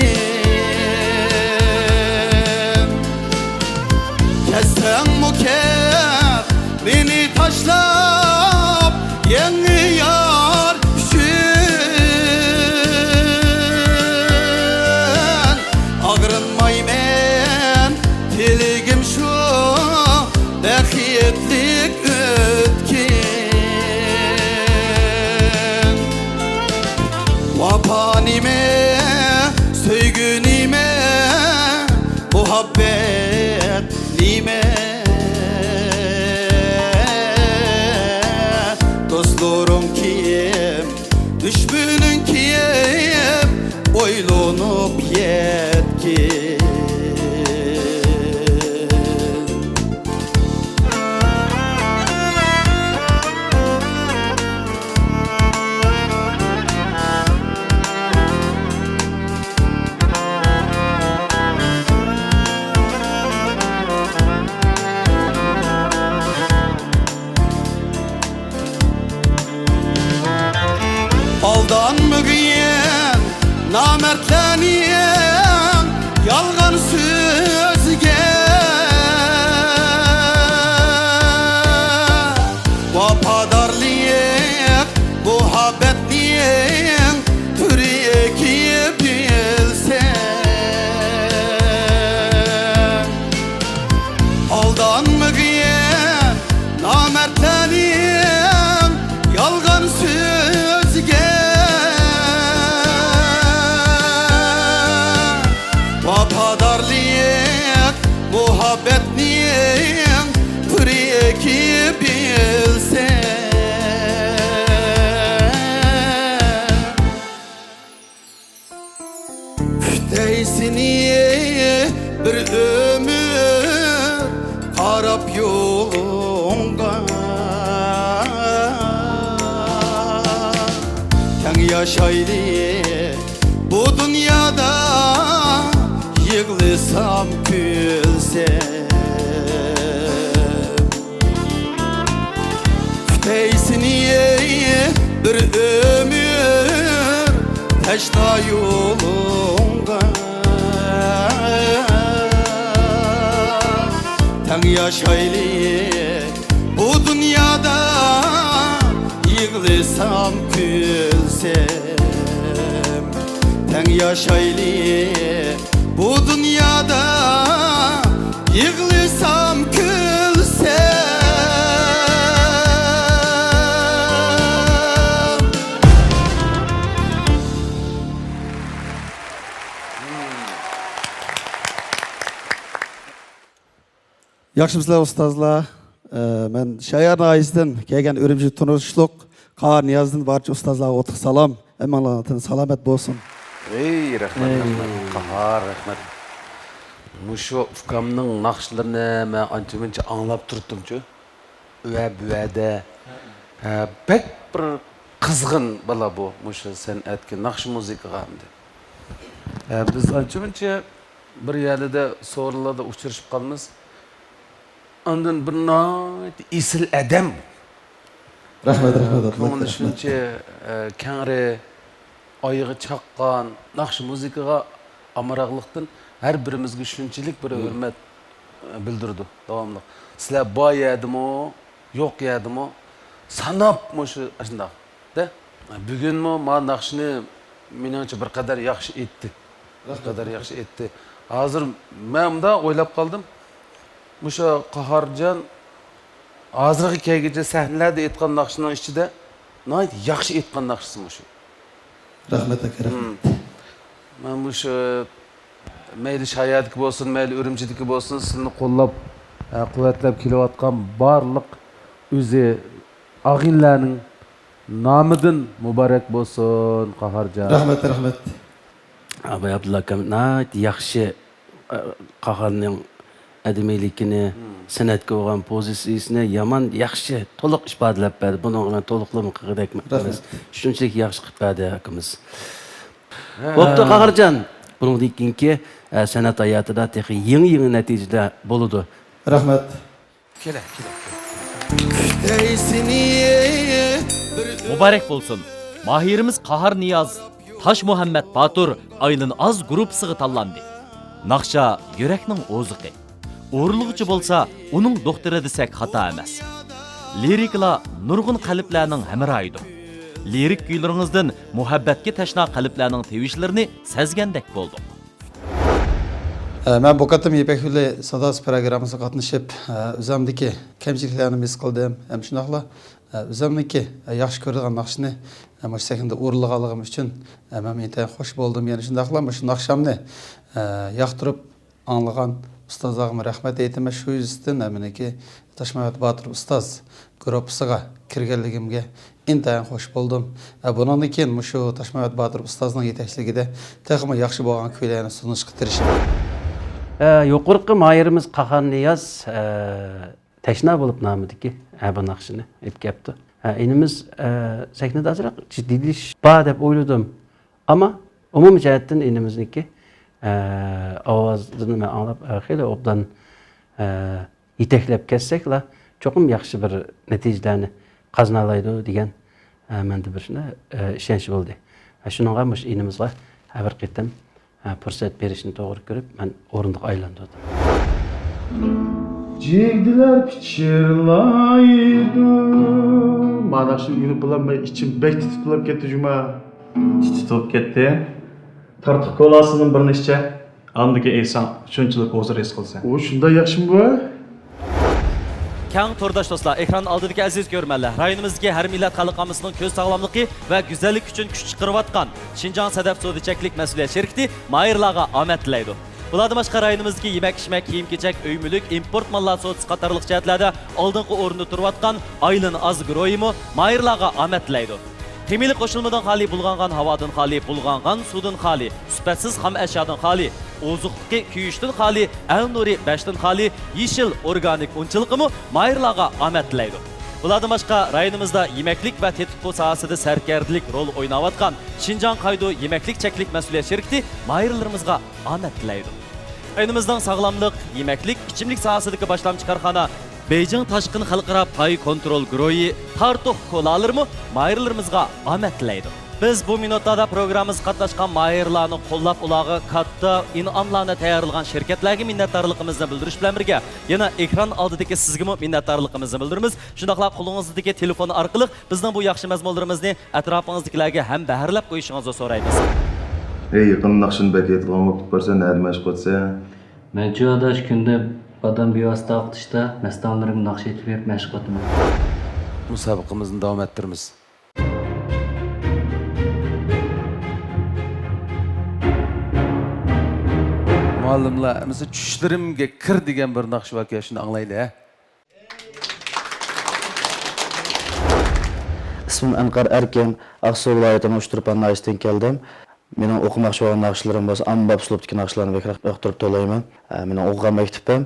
kessen mukem beni taşlap yeni yar küçük ağrınmaymen diligim şu berhiyetlik ötken vapanime söygünime muhabbetlime dostlarım kim düşmünün kim oylanıp yetkin aldanmıgıyen namertleniyen yalgan sözge vapadarlıyık muhabbetliyen türeki bilsen aldanmıgıyen namertleniyen yalgan sözge vapadarlıyık muhabbetliyin türeki bilsen Ühteysini bir ömür qarab yolunga Sen yaşaydı bu dünyada yığılsam gülsem Ühteysini bir ömür teşna yolunga Sen yaşaylı bu dünyada yığılsam gülsem Sen yaşaylı bu dünyada yığılsam gülsem Yaxşımsızlar ustazlar. Ben Şayar Naiz'den gelgen Ürümçi Tunuşluk, Kağar Niyaz'dan barcha ustazlarga otiq salam. Emanatın salamet bolsun. Ey rahmet, Kahar rahmet. Muşu ukamның naqşlarını ben anca-muncha anlap turtdimchu. Ve büvede pek bir qizg'in bala bu. Muşu san'atga, naqsh muzikaga hamda. Biz anca-muncha bir yerda so'rinlarda uchrashib qolamiz. Ondan bir isil adam. Rahmet. Onun shuncha kangri oyig'i chaqqan naqsh muzikaga amaraqliqdan her birimizga shunchalik bir hurmat bildirdi davomli. Sizlar boy yedimi, yo'q yedimi, sanab shu shundoq. Da bugunmi men naqshni menimcha bir qadar yaxshi etdi. Bir qadar yaxshi etdi. Hozir men bunda o'ylab qoldim. Musha Qaharjon hozirgi kelgacha sahnalarda aytgan naqshning ichida nihoyat yaxshi aytgan naqshisi mushu. Rahmet aka, rahmet. Men mushu mayli Shayardiki bo'lsin, mayli Urumchidiki bo'lsin, sizni qo'llab, quvvatlab kelayotgan barliq o'zi ag'inlarning nomidan muborak bo'lsin Qaharjon. Rahmet. Abay Abdulla akam nihoyat yaxshi Qaharning әдемийлігini, san'atga bo'lgan pozitsiyasini yomon yaxshi to'liq ifodalab berdi. Buni men to'liqlama qilgandek emas. Shunchalik yaxshi qilib berdi akamiz. Bo'pti Qahirjon, bundan keyingi san'at hayotida texi yangi natijalar bo'ladi. Rahmat. Mübarek bo'lsin. Mahirimiz Qahar Niyaz, Taş Muhammed Batur Aylin Az gruppasiga tanlandı. Naqsha yurakning o'ziqi. O'rinlig'ichi bo'lsa, uning doktori desak xato emas. Liriklar nurg'un qalblarning hamrohidir. Lirik kuylaringizdan muhabbatga tashna qalblarning tevishlarini sezgandek bo'ldik. Men bu qatam Ipak Yo'li sadosi programmasiga qatnashib, o'zimdagi kamchiliklarni his qildim. Ham shunaqla o'zimniki yaxshi ko'rgan naqshni mana shu sahnada o'rinlaganligim uchun men intayin xush bo'ldim. Yana shunaqla shu naqshamni yoqtirib anglagan ustozlarga rahmat aytaman. Shu yuzdan meniki Taş Muhammed Batur ustoz gruppasiga kirganligimga intayin xush bo'ldim. Bundan keyin shu Taş Muhammed Batur ustozning yetakchiligida texmo yaxshi bo'lgan kuylarni sunishga tirishaman. Yuqorqi mahirimiz Qahar Niyaz təşna bo'lib namidiki bu naqshini aytib kelibdi. Inimiz sahnada azroq jiddiylik bor deb o'yladim. Ammo umumiy jihatdan inimizniki ovozini men anglab xeyli obdan yetaklab kelsaklar cho'qim yaxshi bir natijalarni qozonoladi degan menda bir ishonch bo'ldi. Shuningga mush inimizga bir qitim fursat berishni to'g'ri ko'rib, men o'rindiq aylantirdim. Cegdiler pichirlaydı. Mana shu yuni bilan men ichim bek titib ketdi juma. Titib ketdi. Tartiq kolasının bir neçə andagi insan shunchalik hozir his qilsa. O shunday yaxshimi bu? Kang tordaş dostlar, ekran aldığındaki aziz görmeli. Rayonimizdeki her millet xalqamızın köz sağlamlığı ve güzellik üçün küç çıqırıvatqan Şinjan Sedef Sodiceklik Məsuliyyət Şirkəti Mahirlarga amet tilaydı. Bulardan başqa rayonimizdeki yemek-içmek, kiyim-keçek, öymülük, import mallar soğutusu qatarlıq cəhətlərdə aldığınqı orunu turvatqan Aylin Az Groyumu Mahirlarga amet tilaydı. Kemilik qoşulmadan xali, bulğanğan havadan xali, bulğanğan sudan xali, sübətsiz xam əşyadan xali, ozuqlıqı kүйüşdən xali, əl nuri bəşdən xali, yeşil organik unçılıqımı Mahirlarga amet tilaydı. Bulardan başqa rayonimizda yemeklik ve tetkiko sahasida sərkərdilik rol oynavatqan Şinjan Qaydo Yemeklik Çeklik Məsuliyyət Şirkəti Mahirlarımızga amet tilaydı. Rayonimizdan sağlamlıq, yemeklik, içimlik sahasındaki başlamçı karxana Beijing Taşqın Xalqara Pay Kontrol Groyi Tartuq kolalarımı Mahirlarımızga amet tilaydı. Biz bu minutlarda programımız qatnaşqan mahirlarni qo'llab ulağı katta in'omlarni tayyorlagan şirketlarga minnatdorligimizni bildirish bilan birga yana ekran oldidagi sizga minnatdorligimizni bildiramiz. Shundaqla qo'lingizdagi telefon orqali bizning bu yaxshi mazmunlarimizni atrofingizdagilarga ham baharlab qo'yishingizni so'raymiz. Yaqin naqshini bekaytgan vaqt bo'lsa, nima mashq qilsa? Men jo'dash kunda badam bevosita o'qitishda mas'ullarga naqsh aytib berib mashq qilaman. Musobaqamizni davom ettiramiz. Muallimlar, mesela düşlerimge kir degan bir naqsh voqea shuni anglayli. İsmim Anqar Erkin, Aqsu viloyatining Uchturpan nahiyasidan keldim. Mening o'qimoqchi bo'lgan naqshlarim bo'lsa, ommabop uslubdagi naqshlarni yoqtirib to'layman. Mening o'qigan maktabim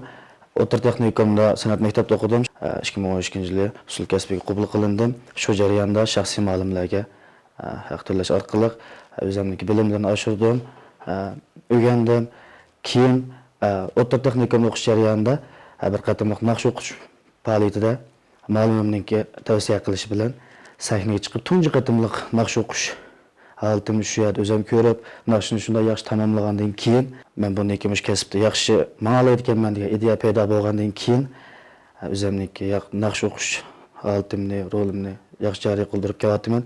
O'tir texnikumda san'at maktabida o'qidim. 2012-yili usul kasbiga qabul qilindim. Shu jarayonda shaxsiy ma'lumotlarga haq to'lash orqali o'zimning bilimlarimni oshirdim, o'rgandim. Keyin o'tir texnikumda o'qish jarayonida bir qatorliq naqsh o'qish faoliyatida ma'lumotlarni tavsiya qilish bilan sahnaga chiqib tunji qatorliq naqsh o'qish holatimni shu yerda o'zim ko'rib, naqshni shunday yaxshi tamomlagandan keyin men bunday kumush kasbda yaxshi ma'nolaydiganman degan ideya paydo bo'lgandan keyin o'zimniki naqsh o'qish holatimni, rolimni yaxshi joriy qildirib kelyapman.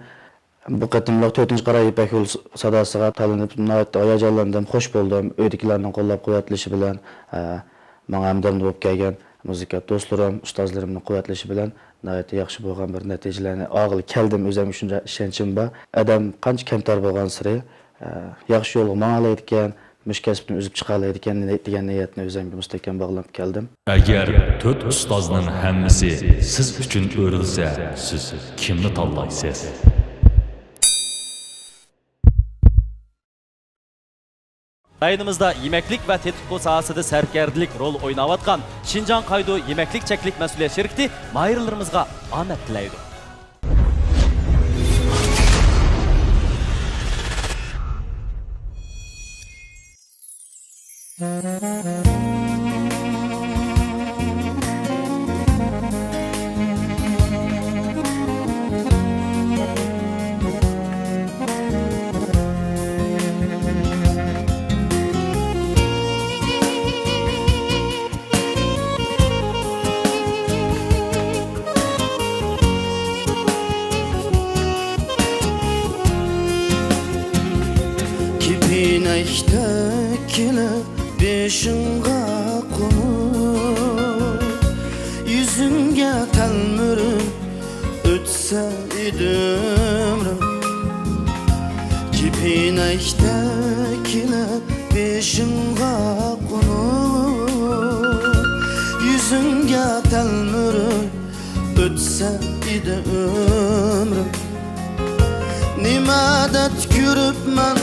Bu qatimliq 4-qara Ipak Yo'li sadosiga talinib, hayajonlandim, xush bo'ldim. Uydagilarning qo'llab-quvvatlashi bilan, menga hamdam bo'lib kelgan muzika do'stlarim, ustozlarimning quvvatlashi bilan nihoyatda yaxshi bo'lgan bir natijalarni olib keldim. O'zim shunday ishonchim bor. Adam qancha kamtar bo'lgan sari yaxshi yo'lga ma'nolaydigan, mushkasbni o'zib chiqa oladigan degan niyatni o'zimga mustahkam bog'lab keldim. Agar 4 ustozning hammasi siz uchun o'rilsa, siz kimni tanlaysiz? Rayonimizda yemeklik ve tetkik sahasida serkerdilik rol oynayotgan Şinjan Qaydo yemeklik çeklik mesuliyet şirketi mahirlerimizga amet tilaydi. Kipinektekile beşinga konup yüzünge telmürüm ötse idümrüm. Kipinektekile beşinga konup yüzünge telmürüm ötse idümrüm. Nimadet kürüp men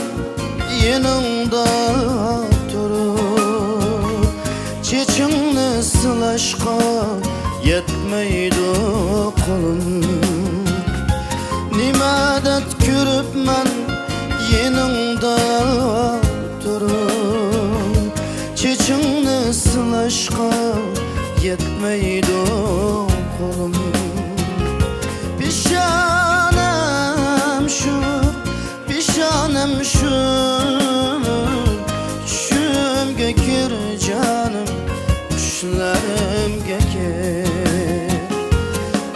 yanımda durup çeçimni sılaşqa yetmeydi kolum. Nimadet kürüp men yanımda durup çeçimni sılaşqa yetmeydi kolum. Pişanem şu, pişanem şu, düşümge gir canım, düşlerimge gir.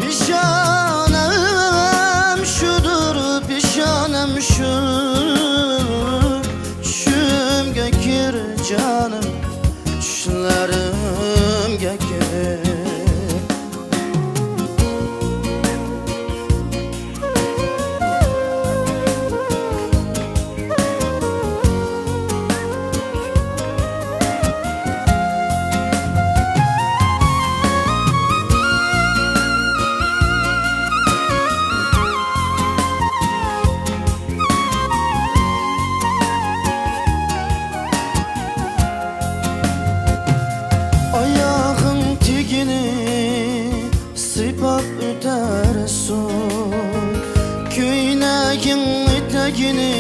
Pişanem şudur, pişanem şu, düşümge gir canım, düşlerimge gir. Ayağın tigini sıpap ötersun, köynegin etegini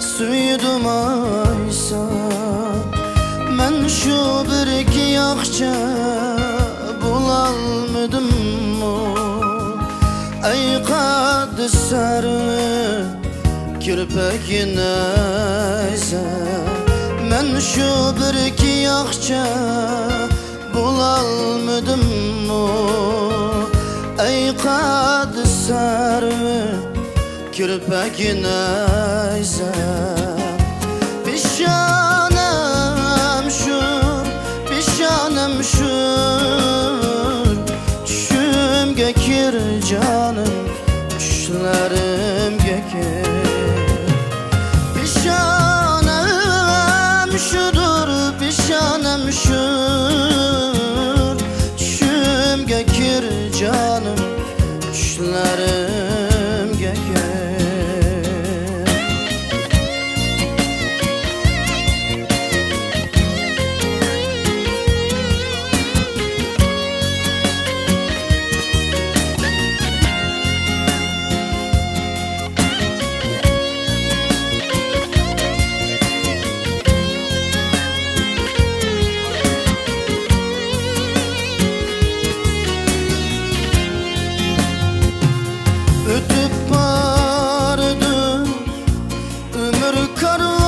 suydum aysa. Men şu bir iki yakça bulalmadım mı? Ey kadı sarı kirpegine ise. Men şu bir iki yakça bulalmadım mı? Ey kadı sarı kirpegine ise. Pişanem şu, pişanem şu, düşümge gir canım, düşlerimge gir. Pişanem şudur, pişanem şu, düşümge gir canım, düşlerimge gir. Ötüp vardı ömür karvan,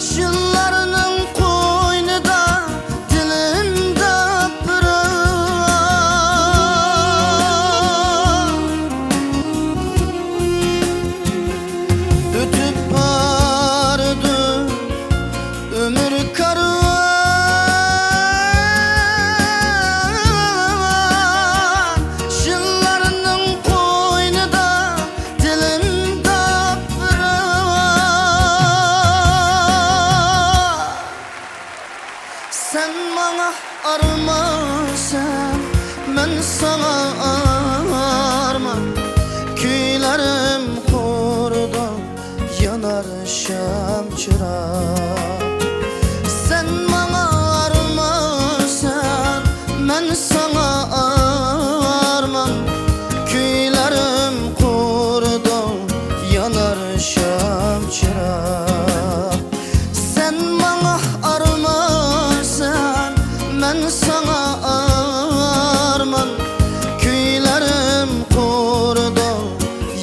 şıllarının koynida dilimde pıran. Ötüp vardı ömür karvan, sen bana armasan, ben sana armam. Küylerim kurda şamçırak. Sen bana armağansan, ben sana armağan. Kuylarım kurdu, yanar şamçırak. Sen bana armağansan, ben sana armağan. Kuylarım kurdu,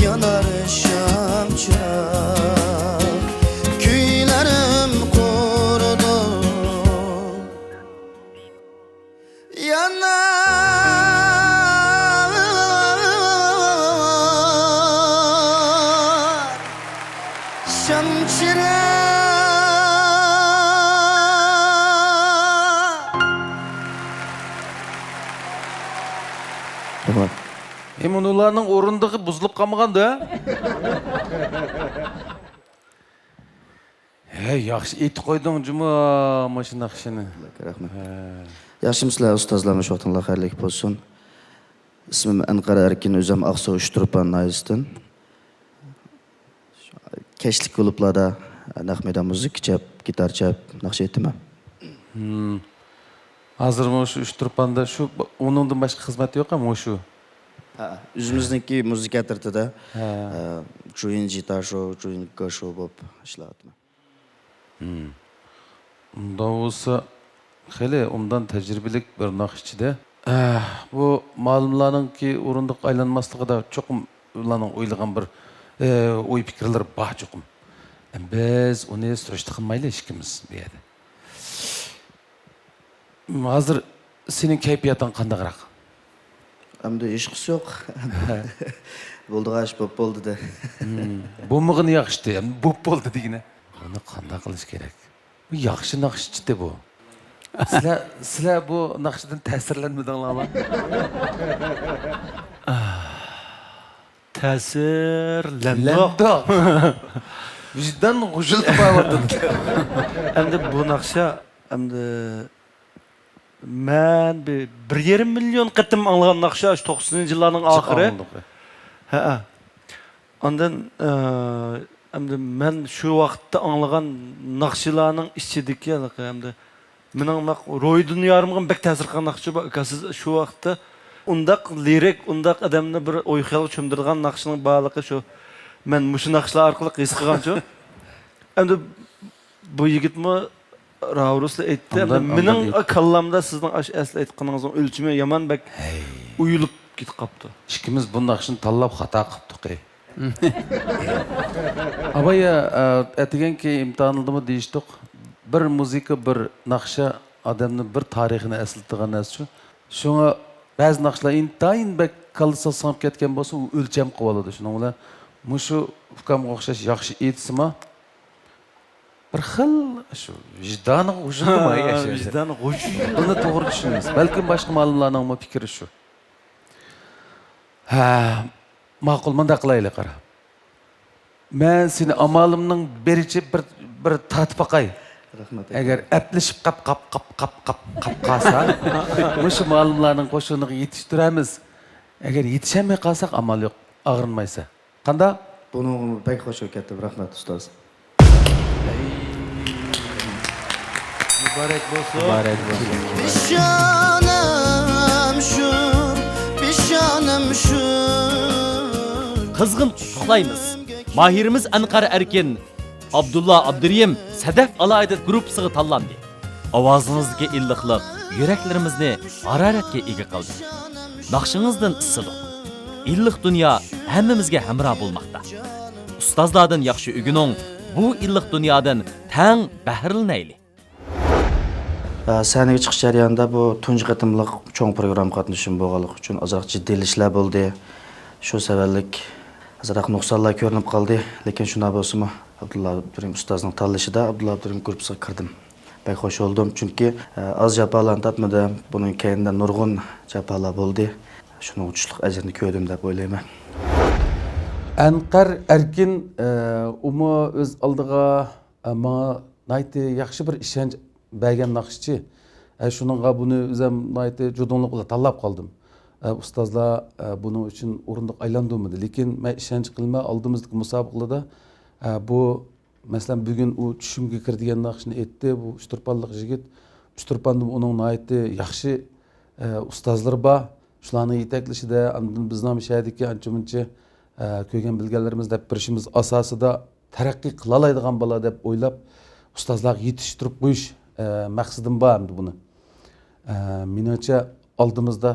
yanar şamçırak. Kuylarım kurdu, yanar şamçırak. Rahmat. Emunularning o'rindig'i buzilib qolmaganda. Hey, yaxshi aytib qo'yding juma mana shu naqshini. Rahmat. Yaxshimisilar ustozlar, shu vaqtinglar xayrli bo'lsin. İsmim Anqara Erkin, o'zim Aqsuv Ushturpan naizdan. Keşlik klublarda naq maydon muzik chap, gitar chap, naqsh aytaman. Hozir mana shu Ushturpanda shu uningdan boshqa xizmat yo'qmi shu? O'zimizniki muzika tartida jo'yin gitar show, jo'yin show bo'lib ishlayapman. Unda bo'lsa, xeli undan tajribalik bir naqshchida. Bu ma'lumlarningki o'rindiq aylanmasligida cho'qim ularning o'ylagan bir o'y fikrlar bor cho'qim. Biz uni surishti qilmaylik ikkimiz bu yerda. Hozir sening kayfiyating qandayroq? Endi ish qisi yo'q. Bo'ldi-g'ash bo'p bo'ldi-da. Bo'lmag'ini yaxshi, endi bo'p bo'ldi degina. Buni qanday qilish kerak? Bu yaxshi naqshchi bu. Sizlar bu naqshdan ta'sirlanmadinglarmi? Ta'sirlanmoq. Vijdan g'ujil qilyapti. Endi bu naqsha endi men 1,5 million qatim anglagan naqsha 90-yillarning oxiri. Ha. Ondan endi men shu vaqtda anglagan naqshilarning ichidagi endi mening ro'y dunyorimga bek ta'sir qilgan naqshi bor. Siz shu vaqtda undaq lirik, undaq odamni bir o'y xayol cho'mdirgan naqshining borligi shu. Men mushu naqshlar orqali his qilgancha. Endi bu yigitmi Ravrusla aytdi. Mening kallamda sizning asli aytganingizning o'lchimi yomon bek uyulib ketib qopti. Ikkimiz bu naqshni tanlab xato qildik. Abaya atiganki imtihonladimi deyishdik. Bir muzika, bir naqsha odamning bir tarixini eslatadigan narsa shu. Shunga ba'zi naqshlar intayin bek kalsa sanab ketgan bo'lsa, u o'lcham qilib oladi. Shuning bilan mushu ukamga o'xshash yaxshi aytsimi? Bir xil shu vijdoni g'ujildimi yashash. Vijdoni g'ujil. Buni to'g'ri tushunamiz. Balkim boshqa ma'lumlarning fikri shu. Ha, ma'qul menda qilaylik qara. Men seni amalimning berichi bir tatib boqay. Rahmat. Agar aplashib qap qolsa, mushu ma'lumlarning qo'shiniga yetishtiramiz. Agar yetishmay qolsak, amal yo'q, og'rinmaysa. Qanday? Buni bek xo'sh ketdi. Rahmat ustoz. Mübarek bo'lsin. Mübarek bo'lsin. Pişanım şu, pişanım şu. Qizg'in qutlaqlaymiz. Mahirimiz Anqara Erkin, Abdullah Abduriyim Sadaf alayda gruppasiga tanlandi. Ovozingizdagi illiqlik yuraklarimizni haroratga ega qildi. Naqshingizdan issiq. Illiq dunyo hammamizga hamroh bo'lmoqda. Ustozlardan yaxshi uguning bu illiq dunyodan tang bahrilanaylik. Sahnaga chiqish jarayonida bu tunji qatimliq cho'ng program qatnashim bo'lganligi uchun ozroq jiddiyliklar bo'ldi. Shu sabablik ozroq nuqsonlar ko'rinib qoldi, lekin shunday bo'lsa-mu, Abdullah Abdurim ustozning tanlashida Abdullah Abdurim guruhiga kirdim. Bek xo'sh bo'ldim, chunki oz jafolarni tatmadim. Buning keyinda nurg'un jafolar bo'ldi. Shuning uchun ajrni ko'rdim deb o'ylayman. Anqar Erkin umi o'z oldiga menga nayti yaxshi bir ishonch bergan naqshchi. Shuningga buni o'zim nayti judonlik bilan tanlab qoldim. Ustozlar buning uchun o'rindiq aylandimdi, lekin men ishonch qilmay oldimizdagi musobaqada bu Masalan, bugun u tushimga kirdigan naqshni aytdi. Bu Uchturpanlik yigit. Uchturpanda uning nihoyatda yaxshi ustozlar bor. Shularning yetaklashida andan bizning shahardagi ancha-muncha ko'rgan bilganlarimiz deb birishimiz asosida taraqqiy qila oladigan bola deb o'ylab ustozlarga yetishtirib qo'yish maqsadim bor endi buni. Menimcha oldimizda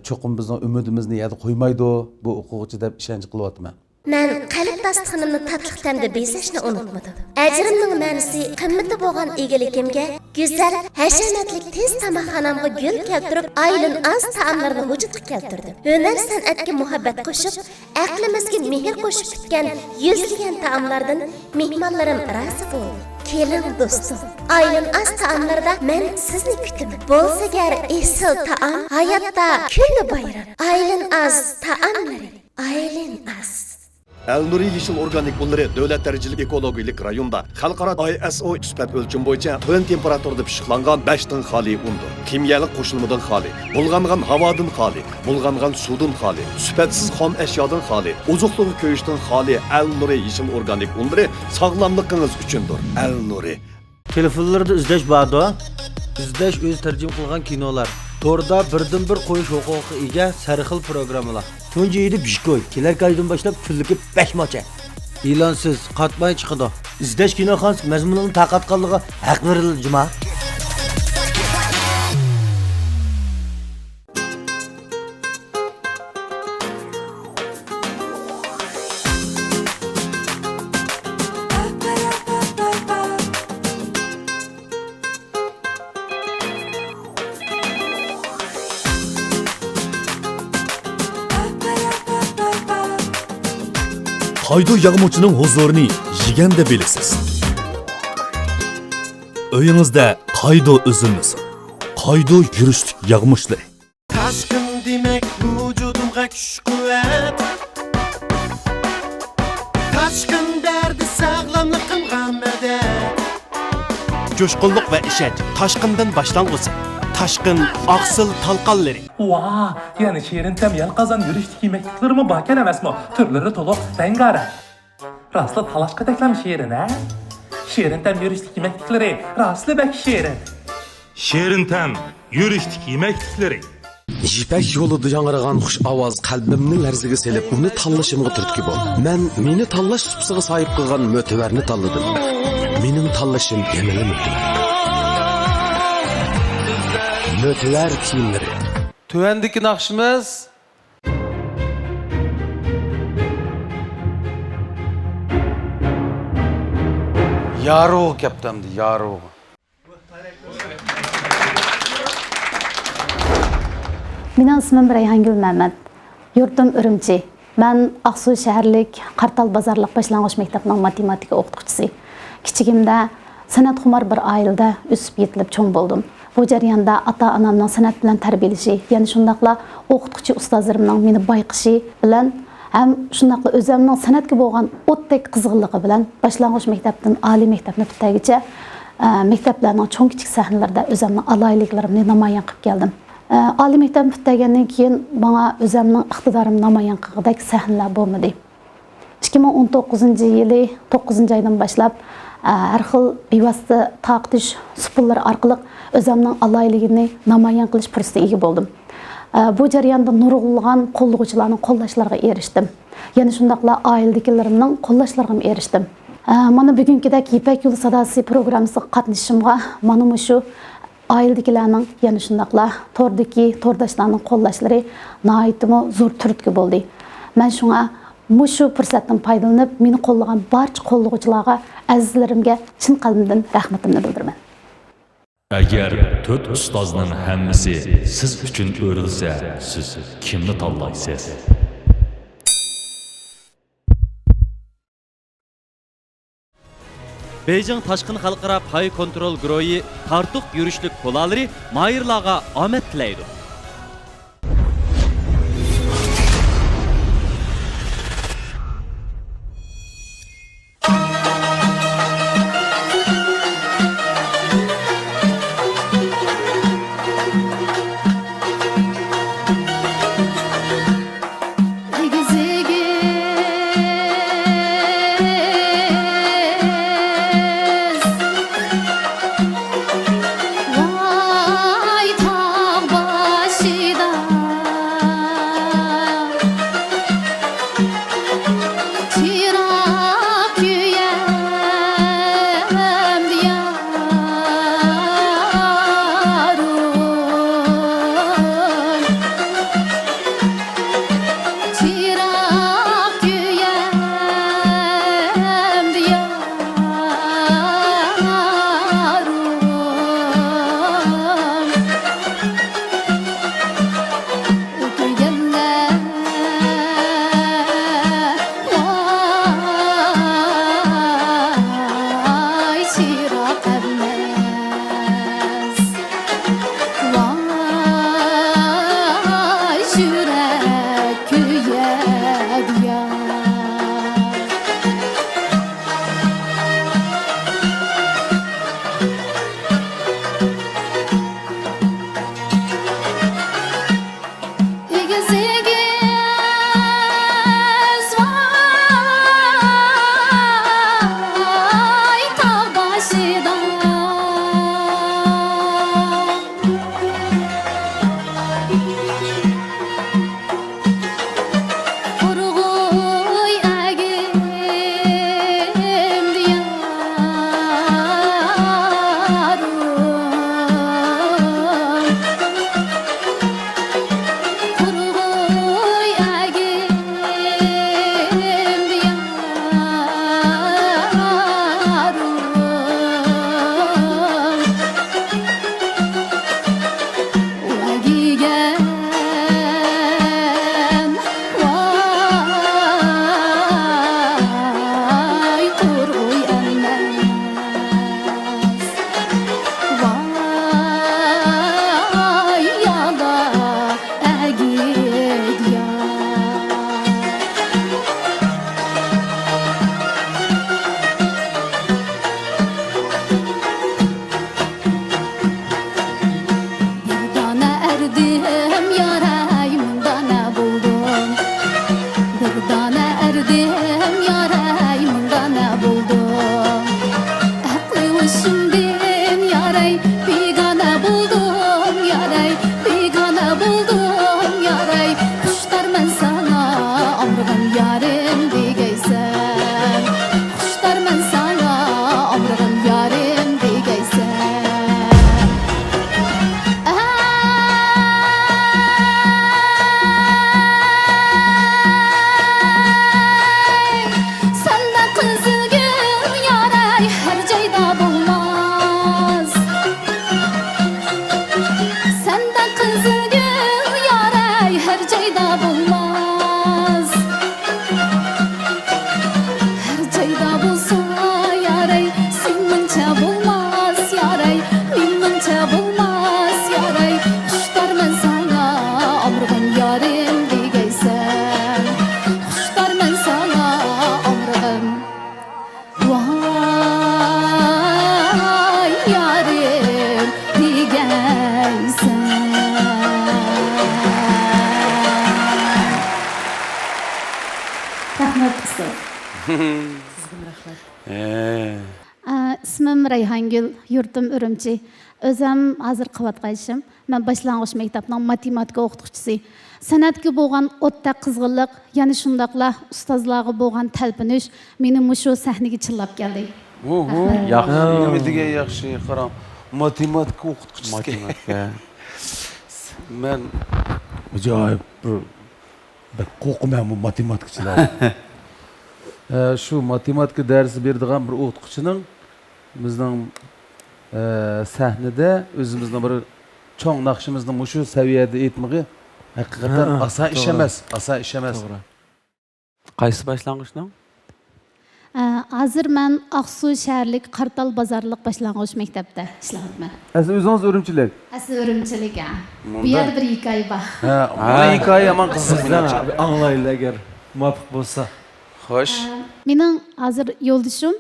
cho'qim bizning umidimizni yerda qo'ymaydi bu o'quvchi deb ishonch qilyapman. Men qalb dasturxonimni tatliq tamda bezashni unutmadim. Ajrimning ma'nosi qimmati bo'lgan egiligimga, go'zal, hashamatlik tez tamoqxonamga gul keltirib, aylin az taomlarni vujudga keltirdim. Hunar san'atga muhabbat qo'shib, aqlimizga mehr qo'shib tutgan yuzlagan taomlardan mehmonlarim rozi bo'ldi. Keling do'stim, aylin az taomlarda men sizni kutaman. Bo'lsa gar esil taom, hayotda kulli bayram. Aylin az taomlari, aylin az. Elnuri Yeşil Organik Unları Devlet Derecelik Ekologik Rayonda Xalqaro ISO süpat ölçüm boyunca tön temperaturda pişiqlangan 5 tın xali undur. Kimyalik qo'shilmadan xali, bulg'angan havodan xali, bulg'angan suvdan xali, süpatsiz xom eşyadan xali, ozuqluğu ko'yishdan xali Elnuri Yeşil Organik Unları sağlamlığınız üçündür. Elnuri. Telefonlarda izlash borda, izlash o'zi tarjima qilgan kinolar. Torda birdan-bir qo'yish huquqi ega sarxil programmalar. Tunji yedi bishkoy, kelar kaydan boshlab kunligi 5 mocha. E'lonsiz qatmay chiqadi. Izlash kinoxonasi mazmunining taqatqanligi haq berildi juma. Qaydo yağmurchining huzurini yeganda bilasiz. Uyingizda qaydo üzülmesin. Qaydo yurishlik yağmurchilar. Taşkın demek vücudumga kuch quvvat. Taşkın derdi sağlamlıqimga madad. Coşqunluq va ishonch Toshqindan boshlang'usi. Toshqin oqsil talqonlari. Vaa, yani şehrin tem yalqazan yürüştük yemekliklerimi bakan emasmi? Türleri toluq, rengarenk. Raslı talaşqa teklam şehrin, ha? Şehrin tem yürüştük yemeklikleri, raslı bek şehrin. Şehrin tem yürüştük yemeklikleri. Yipek yolida yangragan xush ovoz qalbimni larziga selib, uni tanlashimga turtki bo'ldi. Men meni tanlash supsiga sahib qilgan mo'tivarni tanladim. Mening tanlashim yanada mo'tivar. Mo'tivar kiyimlari. Tuvandagi naqshimiz Yarug kaptamdi, yarug. Mening ismim Rayhangul Mehmet. Yurtim Ürümçi. Ben Aksu şəhərlik Qartal Bazarlıq Başlanğıç Məktəbinin matematika o'qituvchisi. Kichigimda san'at xumar bir oilada o'sib yetilib cho'ng bo'ldim. Bu jarayonda ota-onamning san'at bilan tarbiyalashi, ya'ni shundaqla o'qituvchi ustozlarimning meni bayqishi bilan ham shundaqla o'zimning san'atga bo'lgan o'tdek qiziqligi bilan boshlang'ich maktabdan oliy maktabni tutagicha maktablarning cho'ng kichik sahnalarida o'zimning aloyiliklarimni namoyon qilib keldim. Oliy maktabni tutagandan keyin bana o'zimning iqtidorim namoyon qilgandek sahnalar bo'lmadi. 2019-yili 9-oydan boshlab har xil bevosita taqtish supullar orqali o'zimning aloyiligimni namoyon qilish fursatiga ega bo'ldim. Bu jarayonda nurg'ulg'an qo'llovchilarning qo'llashlariga erishdim. Yana shundaqla oiladagilarimning qo'llashlariga erishdim. Mana bugünkidek Ipak yo'li sadosi programmasiga qatnashishimga mana shu oiladagilarning, yana shundaqla to'rdashlarning qo'llashlari nihoyatda zo'r turtki bo'ldi. Men shunga shu fursatdan foydalanib, meni qo'llagan barcha qo'llovchilarga, azizlarimga chin qalbimdan rahmatimni bildiraman. Agar 4 ustozning hammasi siz uchun o'rilsa, siz kimni tanlaysiz? Beijing Toshqin xalqaro pay kontrol guruhi tartuq yurishlik qo'lolari mayirlarga omad tilaydi. yaray begona buldum yaray begona buldum yaray kuşlarman sana ömrüm yarim degeysen kuşlarman sana ömrüm yarim degeysen senden kızıl gül yaray her cayda bulmaz senden kızıl gül yaray her cayda bulmaz her cayda bulsa yaray senince bulmaz yaray benimce bulmaz yaray kuşlarman sana ömrüm yarim degeysen kuşlarman sana ömrüm vay yarim degeysen rahmat ustoz ismim Rayhangül, yurtum Ürümçi. Özüm hazır qıvatqayışım. Ben başlangıç mektepning matematika o'qituvchisi. San'atga bo'lgan o'tda qizg'inlik, yana shundaqla ustozlarga bo'lgan talpinish meni mushu sahnaga chillab keldi. Yaxshi. Nima degan yaxshi, qarang. Matematika o'qituvchisi. Matematika. Men ajoyib bir qo'rqmayman bu matematikachilar. Shu matematika darsi beradigan bir o'qituvchining bizning sahnada o'zimizning bir cho'ng naqshimizni mushu saviyada aytmag'i haqiqatan oson ish emas, oson ish emas. Qaysi boshlang'ichning? Hozir men Aqsu shaharlik Qartal bozorlik boshlang'ich maktabda ishlayapman. Siz o'zingiz Urumchilik? Asli Urumchilik. Bu yer bir hikoya bor. Bu hikoya aman qiziqlar. Anglaylar agar muvaffaq bo'lsa. Xo'sh. Mening hozir yo'ldishim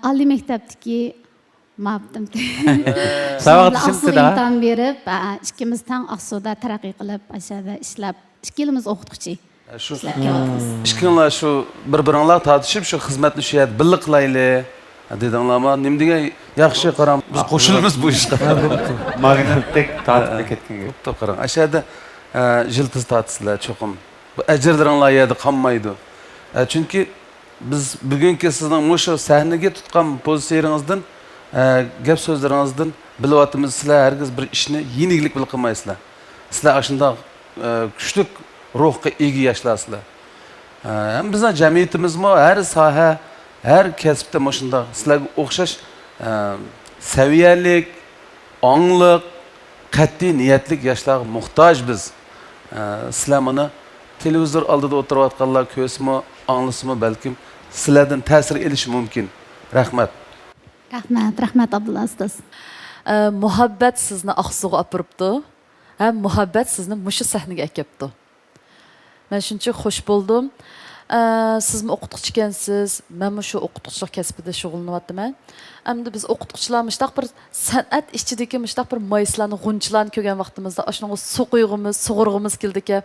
oliy maktabdagi ma'bdim. Aqsudan berib, ikkimiz tang Aqsuda taraqqiy qilib, ashada ishlab, ikkimiz o'qituvchi. Shu ishkinglar shu bir-biringlar tortishib shu xizmatni shu yerda birga qilayli dedinglarmi? Nima degan yaxshi qarang, biz qo'shilamiz bu ishga. Magnatdek tortib ketgan. To'p qarang. Ashada jiltiz tortisizlar cho'qim. Bu ajrlaringlar yerda qolmaydi. Chunki biz bugungi sizning mushu sahnaga tutgan pozitsiyangizdan, gap so'zlaringizdan bilyapmiz, sizlar hargiz bir ishni yengillik bilan qilmaysizlar. Sizlar shunday kuchli ruhga ega yoshlarsizlar. Ham bizning jamiyatimizmi har soha, har kasbda shunday sizlarga o'xshash saviyalik, ongliq, qat'iy niyatlik yoshlarga muhtoj biz. Sizlar mana televizor oldida o'tirayotganlar ko'rsmi, anglasimi balkim sizlardan ta'sir elishi mumkin. Rahmat. Rahmat Abdulla ustoz. Muhabbat sizni Aqsuga olib boribdi. Ham muhabbat sizni mushu sahnaga akibdi. Men shuncha xush bo'ldim. Sizmi o'qituvchi ekansiz. Men shu o'qituvchilik kasbida shug'ullanyapman. Endi biz o'qituvchilar mushtaq bir san'at ishchidagi mushtaq bir moyslarni, g'unchilarni ko'rgan vaqtimizda ashunga suquyğimiz, sug'urg'imiz keldi-ki,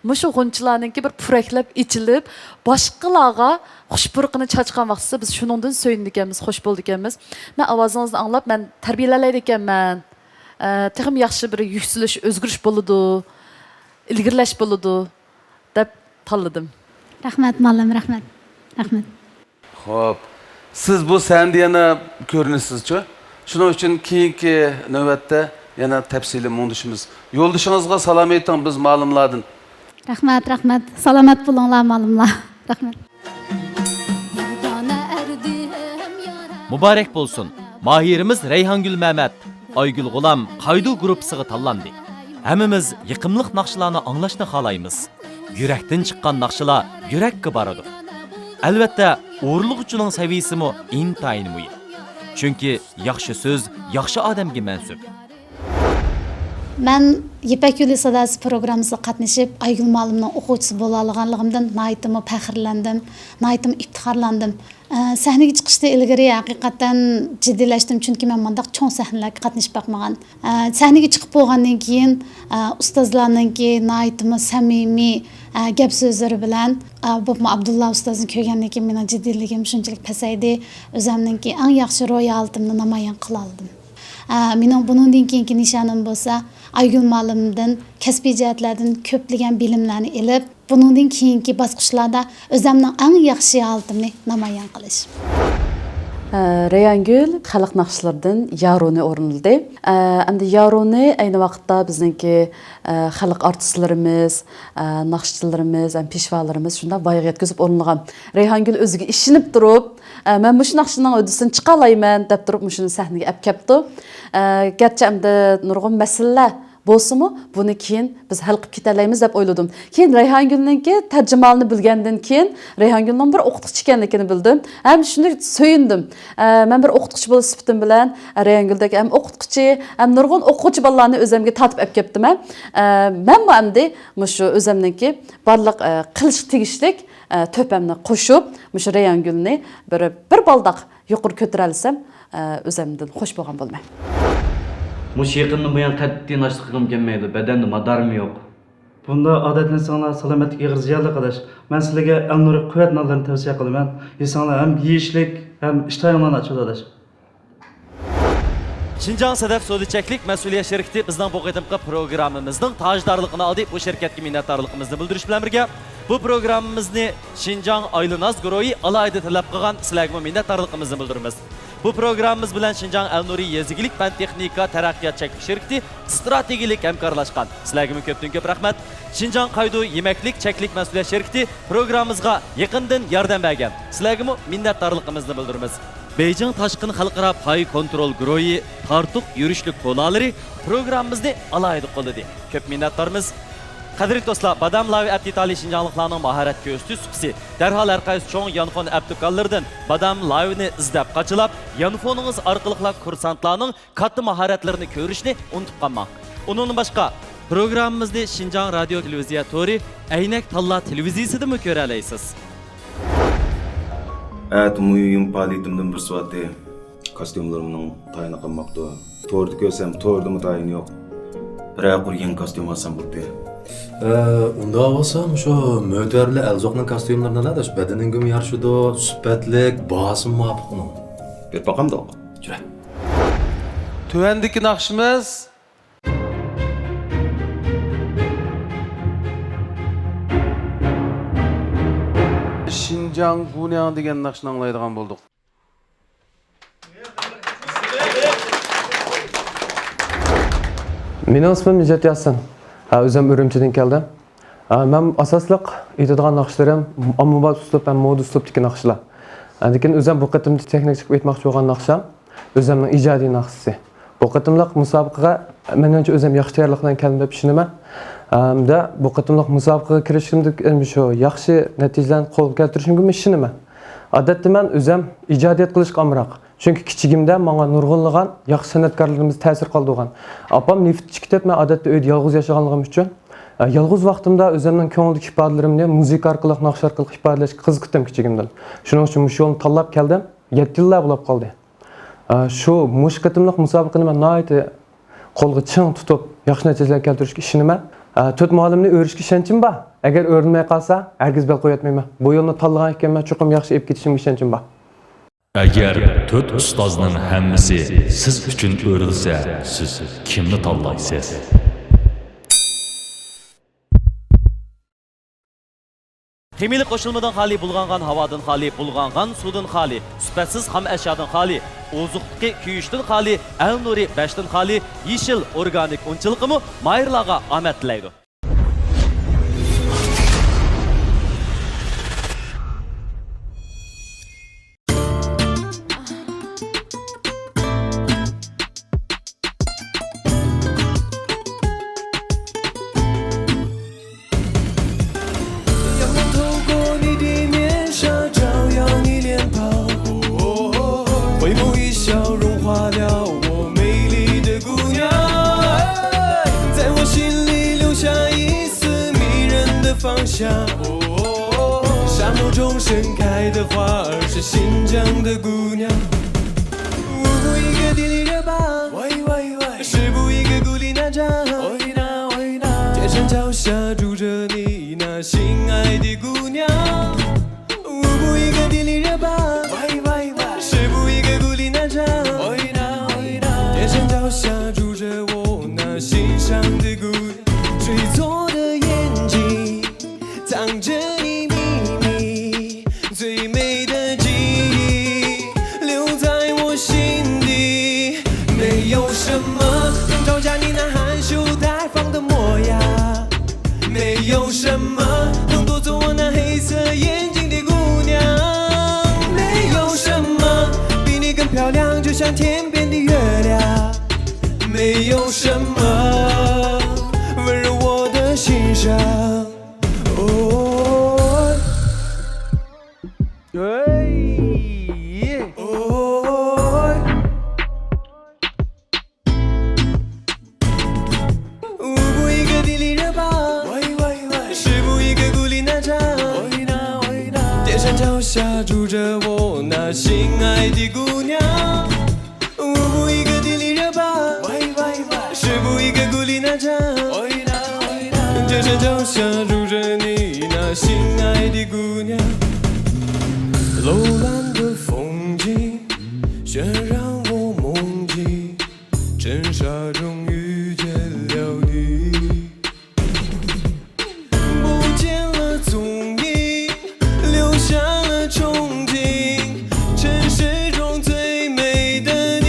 mushu g'unchilarningki bir puraklab ichilib, boshqalarga xushpurqini chachqan vaqtda biz shuningdan so'yindik ekanmiz, xush bo'ldik ekanmiz. Men ovozingizni anglab, men tarbiyalaydi ekanman. Texim yaxshi bir yuksalish, o'zgarish bo'ladi, ilgirlash bo'ladi deb tanladim. Rahmat mallam, rahmat. Xo'p. Siz bu sahnada yana ko'rinasiz-ku. Shuning uchun keyingi navbatda yana tafsili mundishimiz. Yo'ldishingizga salom ayting biz ma'lumlardan. Rahmat. Salomat bo'linglar ma'lumlar. Rahmat. Muborak bo'lsin. Mahirimiz Rayhangül Mehmet, Aygül G'ulam Qaydu gruppasiga tanlandi. Hammamiz yiqimliq naqshlarni anglashni xohlaymiz. Yurakdan chiqqan naqshlar yurakka boradi. Albatta, o'g'irlikchining saviyasimi intayin muhim. Chunki yaxshi so'z yaxshi odamga mansub. Men Yipak Yo'li sadasi programmasida qatnashib, Aygul muallimning o'quvchisi bo'la olganligimdan nihoyatda faxrlandim, nihoyatda iftixorlandim. Sahnaga chiqishda ilgari haqiqatan jiddiylashdim, chunki men bunday cho'ng sahnalarga qatnashib boqmagan. Sahnaga chiqib bo'lgandan keyin ustozlarningki nihoyatda samimiy gap so'zlari bilan bu Abdulla ustozni ko'rgandan keyin mening jiddiyligim shunchalik pasaydi, o'zimningki eng yaxshi ro'y oltimni namoyon qila oldim. Mening buningdan keyingi nishonim bo'lsa, Aygul muallimdan kasbiy jihatlardan ko'plagan bilimlarni olib, buningdan keyingi bosqichlarda o'zimning eng yaxshi holatimni namoyon qilish. Reyangül xalq naqshlardan Yaroni o'rnildi. Endi Yaroni ayni vaqtda bizningki xalq artistlarimiz, naqshchilarimiz, peshvalarimiz shunda boyga yetkazib o'rnilgan. Reyhangül o'ziga ishinib turib, men mush naqshning o'disidan chiqa olayman deb turib mushuni sahnaga olib kelibdi. Gerçi endi nurg'un masalalar bo'lsa-mu, buni keyin biz hal qilib ketalaymiz deb o'yladim. Keyin Reyhangülninki tarjimalini bilgandan keyin Reyhangülning bir o'qituvchi ekanligini bildim. Ham shunday so'yindim. Men bir o'qituvchi bo'lish sifatim bilan Reyhangüldagi ham o'qituvchi, ham nurg'un o'quvchi bolalarni o'zimga tatib olib kelibdim. Men bu endi shu o'zimninki barliq qilish tegishlik to'pamni qo'shib, shu Reyhangülni bir baldaq yuqori ko'tara olsam, o'zimdan xush bo'lgan bo'lmay. Muş yaqinni bu yan qattiq naşliqim kelmaydi. Bedende madarım yo'q. Bunda odatlansanglar salomatlik ig'ir ziyonli qadash. Men sizlarga al-nuri quvvat nonlarini tavsiya qilaman. Yesanglar ham yeyishlik, ham ishtayoqlarni ochadi adash. Şinjan Sedef Sodicheklik Mesuliyet Şirketi bizden bu qitimqi programımızın tajdarlığını aldı. Bu şirketki minnettarlığımızı bildiriş bilen birge. Bu programımızı Şinjan Aylınaz Guroyi alayda talep qilgan sizlarga minnettarlığımızı bildirimiz. Bu programımız bilen Şinjan El-Nuri Yezigilik Fen Texnika Teraqqiyat Çeklik Şirketi strategilik hemkarlaşkan. Sizlarga köptün köp rahmet. Şinjan Qaydu Yemeklik Çeklik Mesuliyet Şirketi programımızga yakından yardım bergen. Sizlarga minnettarlığımızı bildirimiz. Beyjing Tashqin Xalqaro Pay Kontrol Guroyi Tartuq yurishlik qo'nalari programmamizni alayda qo'lladi. Ko'p minnatdormiz. Qadrli do'stlar, Badam Lavi Abditali Shinjanliklarning mahorat ko'sti supsi. Darhol har qaysi cho'ng yanfon aptikallardan Badam Lavini izlab qachilab, yanfoningiz orqali kursantlarning katta mahoratlarini ko'rishni unutib qolmang. Undan boshqa programmamizni Shinjan Radio Televiziya Tori Aynak Talla televiziyasida mu ko'ra olasiz. Evet, mühim faaliyetimden bir suatı kostyumlarımın tayini qilmoqda. To'rda ko'rsam, to'rda mı tayini yo'q. Biroq yeni kostyum olsam bo'ldi. Unda olsam şu mötörlü elzoqning kostyumlarini aladash, badaninga yarashadi, sifatlik, bahasi muvofiq uning. Bir baqamda o'q. Jura. Tuvandagi naqshimiz Şinjan Gunyang degan naqshni anglaydigan bo'ldik. Mening ismim Nijat Yassin. O'zim Urumchidan keldim. Men asosliq aytadigan naqshlarim ommabop uslub va moda uslubdagi naqshlar. Lekin o'zim bu qatimda texnik chiqib aytmoqchi bo'lgan naqsham o'zimning ijodiy naqshisi. Bu qatimliq musobaqaga menimcha o'zim yaxshi tayyorlikdan keldim deb ishonaman. Da bu qatimliq musobaqaga kirishimda shu yaxshi natijalarni qo'lga keltirishimga ishonaman. Odatda men o'zim ijodiyat qilishga amroq. Chunki kichigimda menga nurg'unlagan yaxshi san'atkorlarimiz ta'sir qoldirgan. Opam neftchi ketib, men odatda uyda yolg'iz yashaganligim uchun yolg'iz vaqtimda o'zimning ko'ngildagi ifodalarimni muzika orqali, naqsh orqali ifodalashga qiziqdim kichigimdan. Shuning uchun shu yo'lni tanlab keldim. 7 yillar bo'lib qoldi. Shu mushqatimliq musobaqani men nihoyat qo'lga ching tutib, yaxshi natijalar keltirishga ishonaman. 4 muallimni o'rishga ishonchim bor. Agar o'rnamay qolsa, hargiz bel qo'yatmayman. Bu yo'lni tanlagan ekanman, chuqur yaxshi olib ketishimga ishonchim bor. Agar 4 ustozning hammasi siz uchun o'rilsa, siz kimni tanlaysiz? Qiymilik qo'shilmadan xali bulg'angan, havodan xali, bulg'angan suvdan xali, sifatsiz ham ashyodan xali, ozuqdagi kuyishdan xali, al-nuri 5dan xali, yeshil organik unchiligimi mayirlarga omad tilaydi.沙漠中盛开的花儿是新疆的姑娘，舞步一个地里热巴，十步一个孤立那扎，天山脚下住着你那心爱的姑娘，舞步一个地里热巴，十步一个孤立那扎，天山脚什么能招架你那含羞待放的模样，没有什么能夺走我那黑色眼睛的姑娘，没有什么比你更漂亮，就像天边的月亮，没有什么温柔我的心上。哦，无不一个地理热榜，是不一个孤立那张，天山脚下住着我那心爱的姑娘。无不一个地理热榜，是不一个孤立那张，天山脚下住着你那心爱的姑娘。楼兰的风景渲染我梦境，尘沙中遇见了你，不见了踪影，留下了憧憬，尘世中最美的你，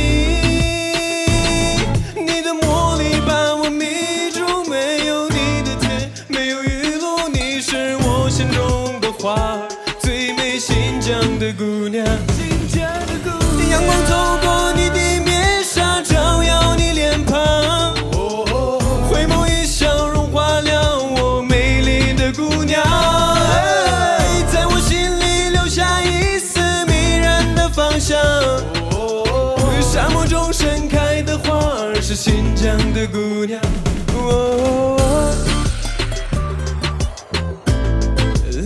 你的魔力把我迷住，没有你的天，没有雨露，你是我心中的花，最美新疆的姑娘。阳光透过你的面纱，照耀你脸庞，回眸一笑，融化了我美丽的姑娘，在我心里留下一丝迷人的芳香。沙漠中盛开的花儿是新疆的姑娘。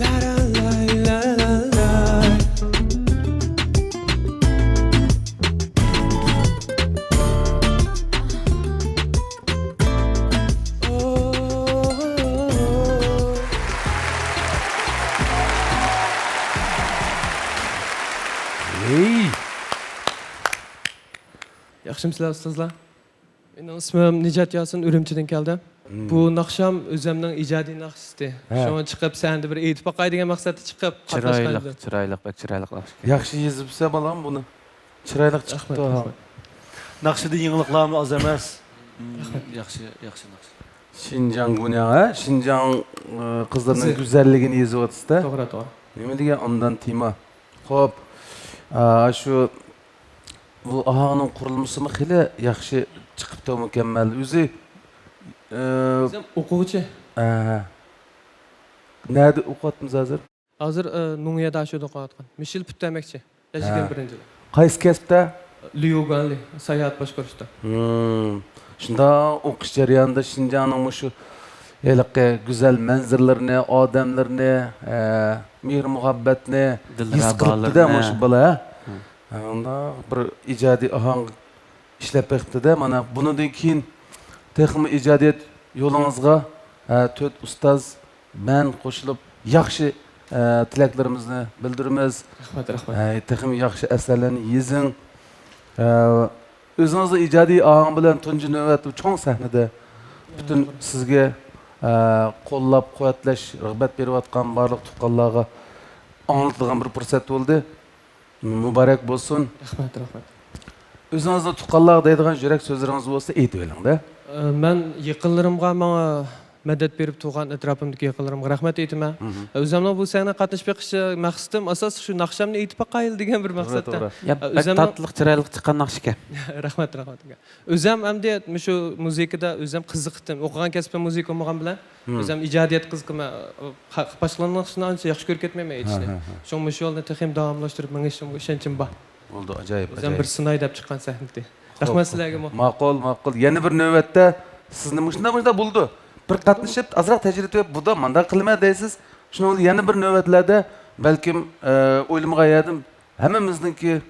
啦啦啦啦啦啦。Yaxshimsizlar ustozlar. Mening ismim Nijat Yasin, Urumchidan keldim. Bu naqsham o'zimning ijodiy naqshisi. Shunga chiqib sanda bir aytib boqay degan maqsadda chiqib Chiroyli, bak chiroyli naqsh. Yaxshi yezibsa balam buni. Chiroyli chiqibdi. Naqshida yengilliklarimiz oz emas. Yaxshi naqsh. Şinjan Gunya, Şinjan kızlarının güzelliğini yazıyordu. Doğru. Ne degan ondan tema. Xo'p, şu bu ahağının kurulması mı xili yaxshi chiqibdi, mukammal. O'zi Sen o'quvchi. Nerede o'qiyapmiz hozir? Hozir Nungiyada shuda o'qiyotgan. Mishil Puttamakchi. Yashagan birinchi. Qaysi kasbda? Lyuganli, sayohat boshqarishda. Shunda o'qish jarayonida Şinjanning shu güzel manzarlarni, odamlarni, mehr muhabbatni his qilibdi-da shu bola. Onda bir ijodiy ohang ishlab beribdi-da. Mana bundan keyin texmi ijodiyat yo'lingizga 4 ustoz men qo'shilib yaxshi tilaklarimizni bildiramiz. Rahmat. Texmi yaxshi asarlarni yezing. O'zingizning ijodiy ohang bilan tunji navbatda cho'ng sahnada butun sizga qo'llab quvvatlash, rag'bat berayotgan barliq tuqqanlarga anlatadigan bir fursat bo'ldi. Mübarek bo'lsin. Rahmat. O'zingizning tuqqanlarga deydigan yurak so'zlaringiz bo'lsa aytib oling-da. Men yaqinlarimga menga madad berib turgan atrofimdagi yaqinlarimga rahmat aytaman. O'zimning bu sahna qatnashib beqish maqsadim asos shu naqshamni aytib boqayil degan bir maqsadda. O'zim tatliq chiroyli chiqqan naqsh ekan. Rahmat. O'zim hamda shu muzikada o'zim qiziqdim. O'qigan kasbim muzika bo'lgan bilan o'zim ijodiyat qiziqman. Boshlanishni ancha yaxshi ko'rib ketmayman aytishni. Shuning shu yo'lni texim davomlashtirib mengishimga ishonchim bor. Bo'ldi, ajoyib. O'zim bir sinay deb chiqqan sahnada. Rahmat sizlarga. Ma'qul. Yana bir navbatda sizni shunda bo'ldi. Bir qatnashib, azroq tajriba bu da manda qilma deysiz. Shuni yana bir navbatlarda balkim o'ylamga yadim hammamizningki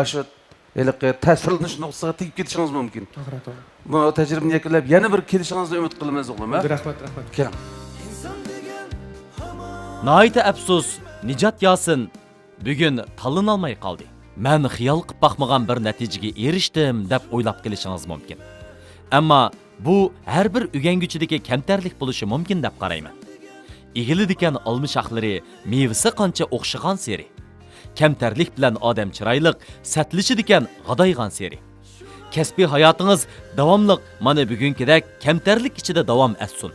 ashu tasvirlanish nuqtasiga tegib ketishingiz mumkin. To'g'ri. Bu tajribani yakunlab yana bir kelishingizni umid qilamiz, o'g'lim. Rahmat. Keling. Naite afsus, Nijat Yasin bugun talın olmay qoldi. Men xiyol qilib baxmagan bir natijaga erishdim deb o'ylab kelishingiz mumkin. Ammo bu har bir o'rganguchidagi kamtarlik bo'lishi mumkin deb qarayman. Egilidikan olma shoxlari mevasi qancha o'xshagan seri. Kamtarlik bilan odam chiroyliq, satlishidikan g'adoygan seri. kasbiy hayotingiz davomliq mana bugünkidek kamtarlik ichida davom etsin.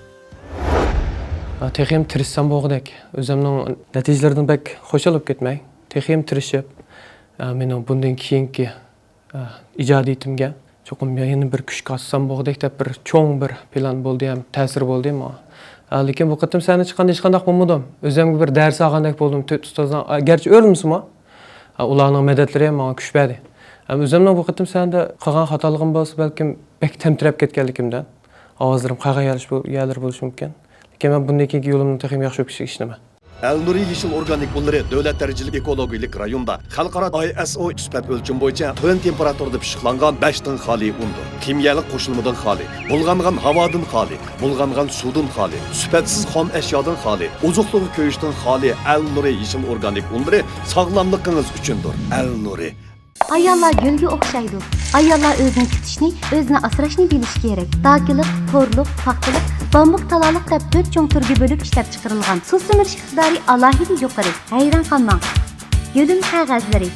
Texim tirishsam bo'g'dek. O'zimning natijalaridan bek xush olib ketmay, texim tirishib, mening bundan keyingi ijodiyatimga cho'qim yana bir kuch qassam bo'g'dek deb bir cho'ng bir plan bo'ldi ham, ta'sir bo'ldi ham. Lekin bu qatim seni chiqqanda hech qanday bo'lmadim. O'zimga bir dars olgandek bo'ldim. To'rt ustozdan, garchi o'lmismi? Ularning madadlari ham menga kuch berdi. O'zimning bu qatim senda qilgan xatoligim bo'lsa, balkim bek tamtirab ketganligimdan ovozlarim qayga yalir bo'lishi mumkin. Lekin men bundan keyingi yo'limni texim yaxshi o'qishga ishlaman. Al-Nuri Yeşil Organik Bunları Devlet Dereceli Ekologiyalik rayonda Xalqaro ISO süpat ölçüm boyunca tön temperaturda pişiqlangan 5 tın xali undur. Kimyalik qo'shilmadan xali, bulg'angan havodan xali, bulg'angan suvdan xali, süpatsiz xom eşyadan xali, ozuqluğu köyüşdən xali Al-Nuri Yeşil Organik Bunları sağlamlığınız üçündür. Al-Nuri. Ayollar gölge o'xshaydi. Ayollar o'zini tutishni, o'zini asrashni bilishi kerak. Dakilik, to'rliq, paxtalik, bambuk talaliq deb 4 cho'ng turga bo'lib ishlab chiqarilgan. Suv simirish iqtidori alohida yuqori. Hayron qolmang. Yo'lim qog'ozlari.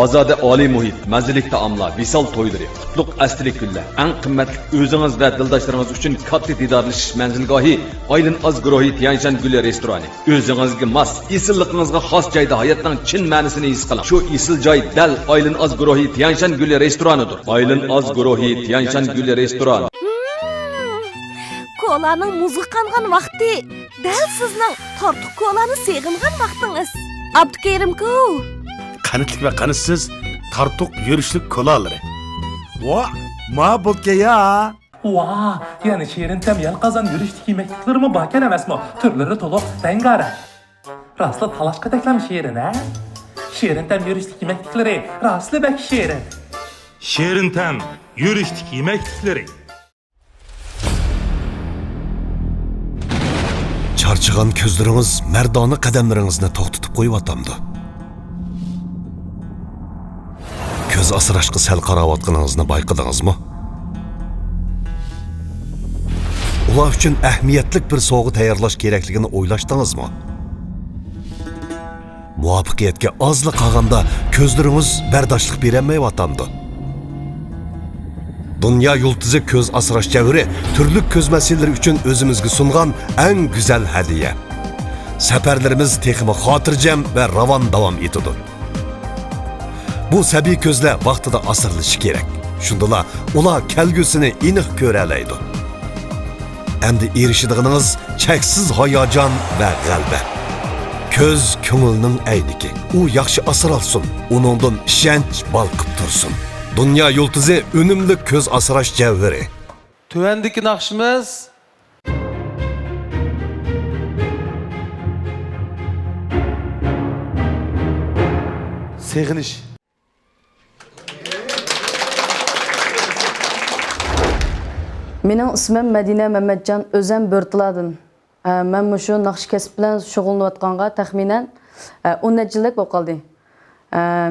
Azade oliy muhit, manzillik taomlar, visol to'ylari, qutlug' asrlik kunlar, eng qimmatli o'zingiz va dildoshlaringiz uchun katta didorlashish manzilgohi Aylin Azgurohi Tianshan Guli restorani. O'zingizga mos, isilligingizga xos joyda hayotning chin ma'nosini his qiling. Shu isil joy dal Aylin Azgurohi Tianshan Guli restoranidir. Aylin Azgurohi Tianshan Guli restorani. Kolaning muzi qangan vaqti, dal sizning tortiq kolani seg'ingan vaqtingiz. Abdukerim-ku. Qanitlik ve qanitsiz tartuq yürüşlük kolaları. Vah, ma bolke ya. Vah, yani şehrin tem yalqazan yürüştük yemekliklerimi bakan emasmi? Türleri toluq, rengarenk. Raslı talaşqa teklam şehrin, ha? Şehrin tem yürüştük yemeklikleri, raslı bek şehrin. Şehrin tem yürüştük yemeklikleri. Çarçıgan közleriniz merdana qadamlaringizni to'xtatib qo'yib Көз асырашқы сәл қараватқаныңызны байқадыңызмы? Ular üçün əhmiyyətlik bir soğu tayarlaş kerakligini oylaşdınızmı? Muvaffaqiyatga azlı qalğanda közləriniz bərdaşlıq berəməyəvatamdı. Dünya yultuzu köz asıraş cəvri türlük köz məsələləri üçün özümüzgə sunğan ən güzel hədiyyə. Səfərlərimiz teximi xatircəm və ravan davam etidir. Bu səbi közlə vaxtıda asırılışı gerek. Şundala ular kelgüsünü iniq görələydi. Əmdi erişidiğiniz çəksiz hayacan və qəlbə. Köz köngülünün əyniki. O yaxşı asıralsın. Onundan işenç balqıb tursun. Dünya yultuzu önümlü köz asıraş cəvhiri. Tövəndiki naqşımız Seğiniş. Mening ismim Madina Mamatjon, o'zim Bo'rtiladan. Men mushu naqsh kasb bilan shug'ullanayotganga taxminan 10 yillik bo'lib qoldi.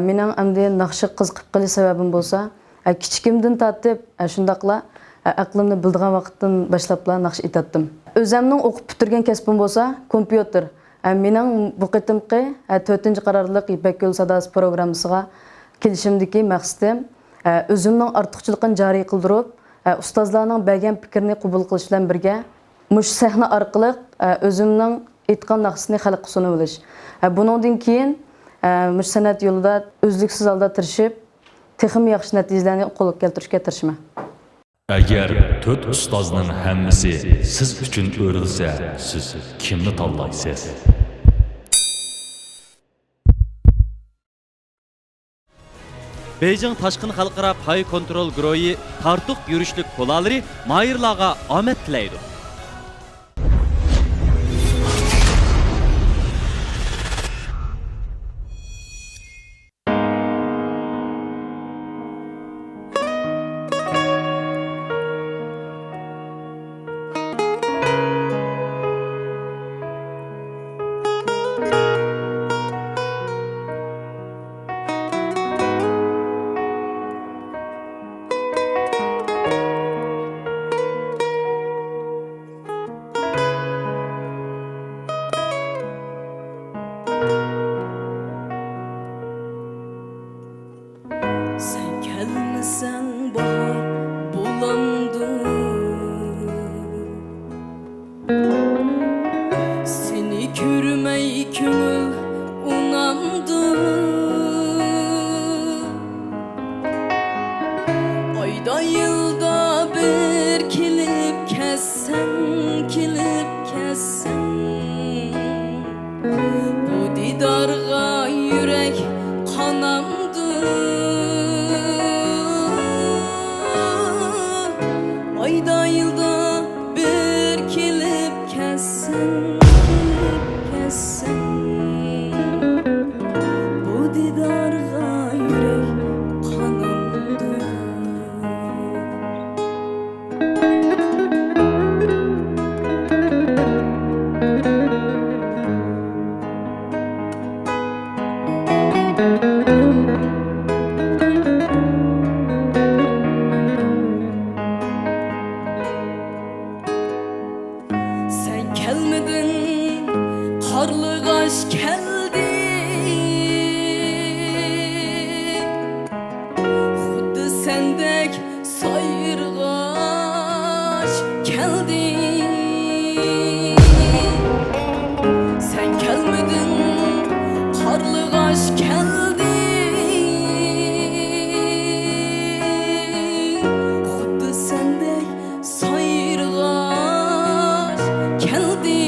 Mening endi naqshga qiziqib qolish sababim bo'lsa, kichikimdan tortib shundaqla aqlimni bildigan vaqtdan boshlabla naqsh etatdim. O'zimning o'qib bitirgan kasbim bo'lsa, kompyuter. Mening bu qitimqi 4-qarorliq Ipak yo'li sadosi programmasiga kelishimdagi maqsadim o'zimning ortiqchiligini joriy qildirib, ustozlarning bergan fikrini qabul qilish bilan birga mush sahna orqali o'zimning aytgan naqsini xalqqa sunib olish. Buningdan keyin mush san'at yo'lida o'zliksiz holda tirishib, texim yaxshi natijalarni qo'lga keltirishga tirishaman. Agar 4 ustozning hammasi siz uchun o'rilsa, siz kimni tanlaysiz? Beijing Tashqin xalqaro pay kontrol guruhi tartuq yurishlik qo'lalari mayirlarga omad tilaydi. Ayda yılda bir kilip kessen, kilip kessen. Bu didarga yürek kanamdı. Ayda yılda bir kilip kessen, kilip kessen. Bu didarga yürek kanamdı. Sen gelmedin, karlı kaş geldi. Xuddi sendek sayırgaç geldi. Sen gelmedin, karlı kaş geldi. Xuddi sendek sayırgaç geldi.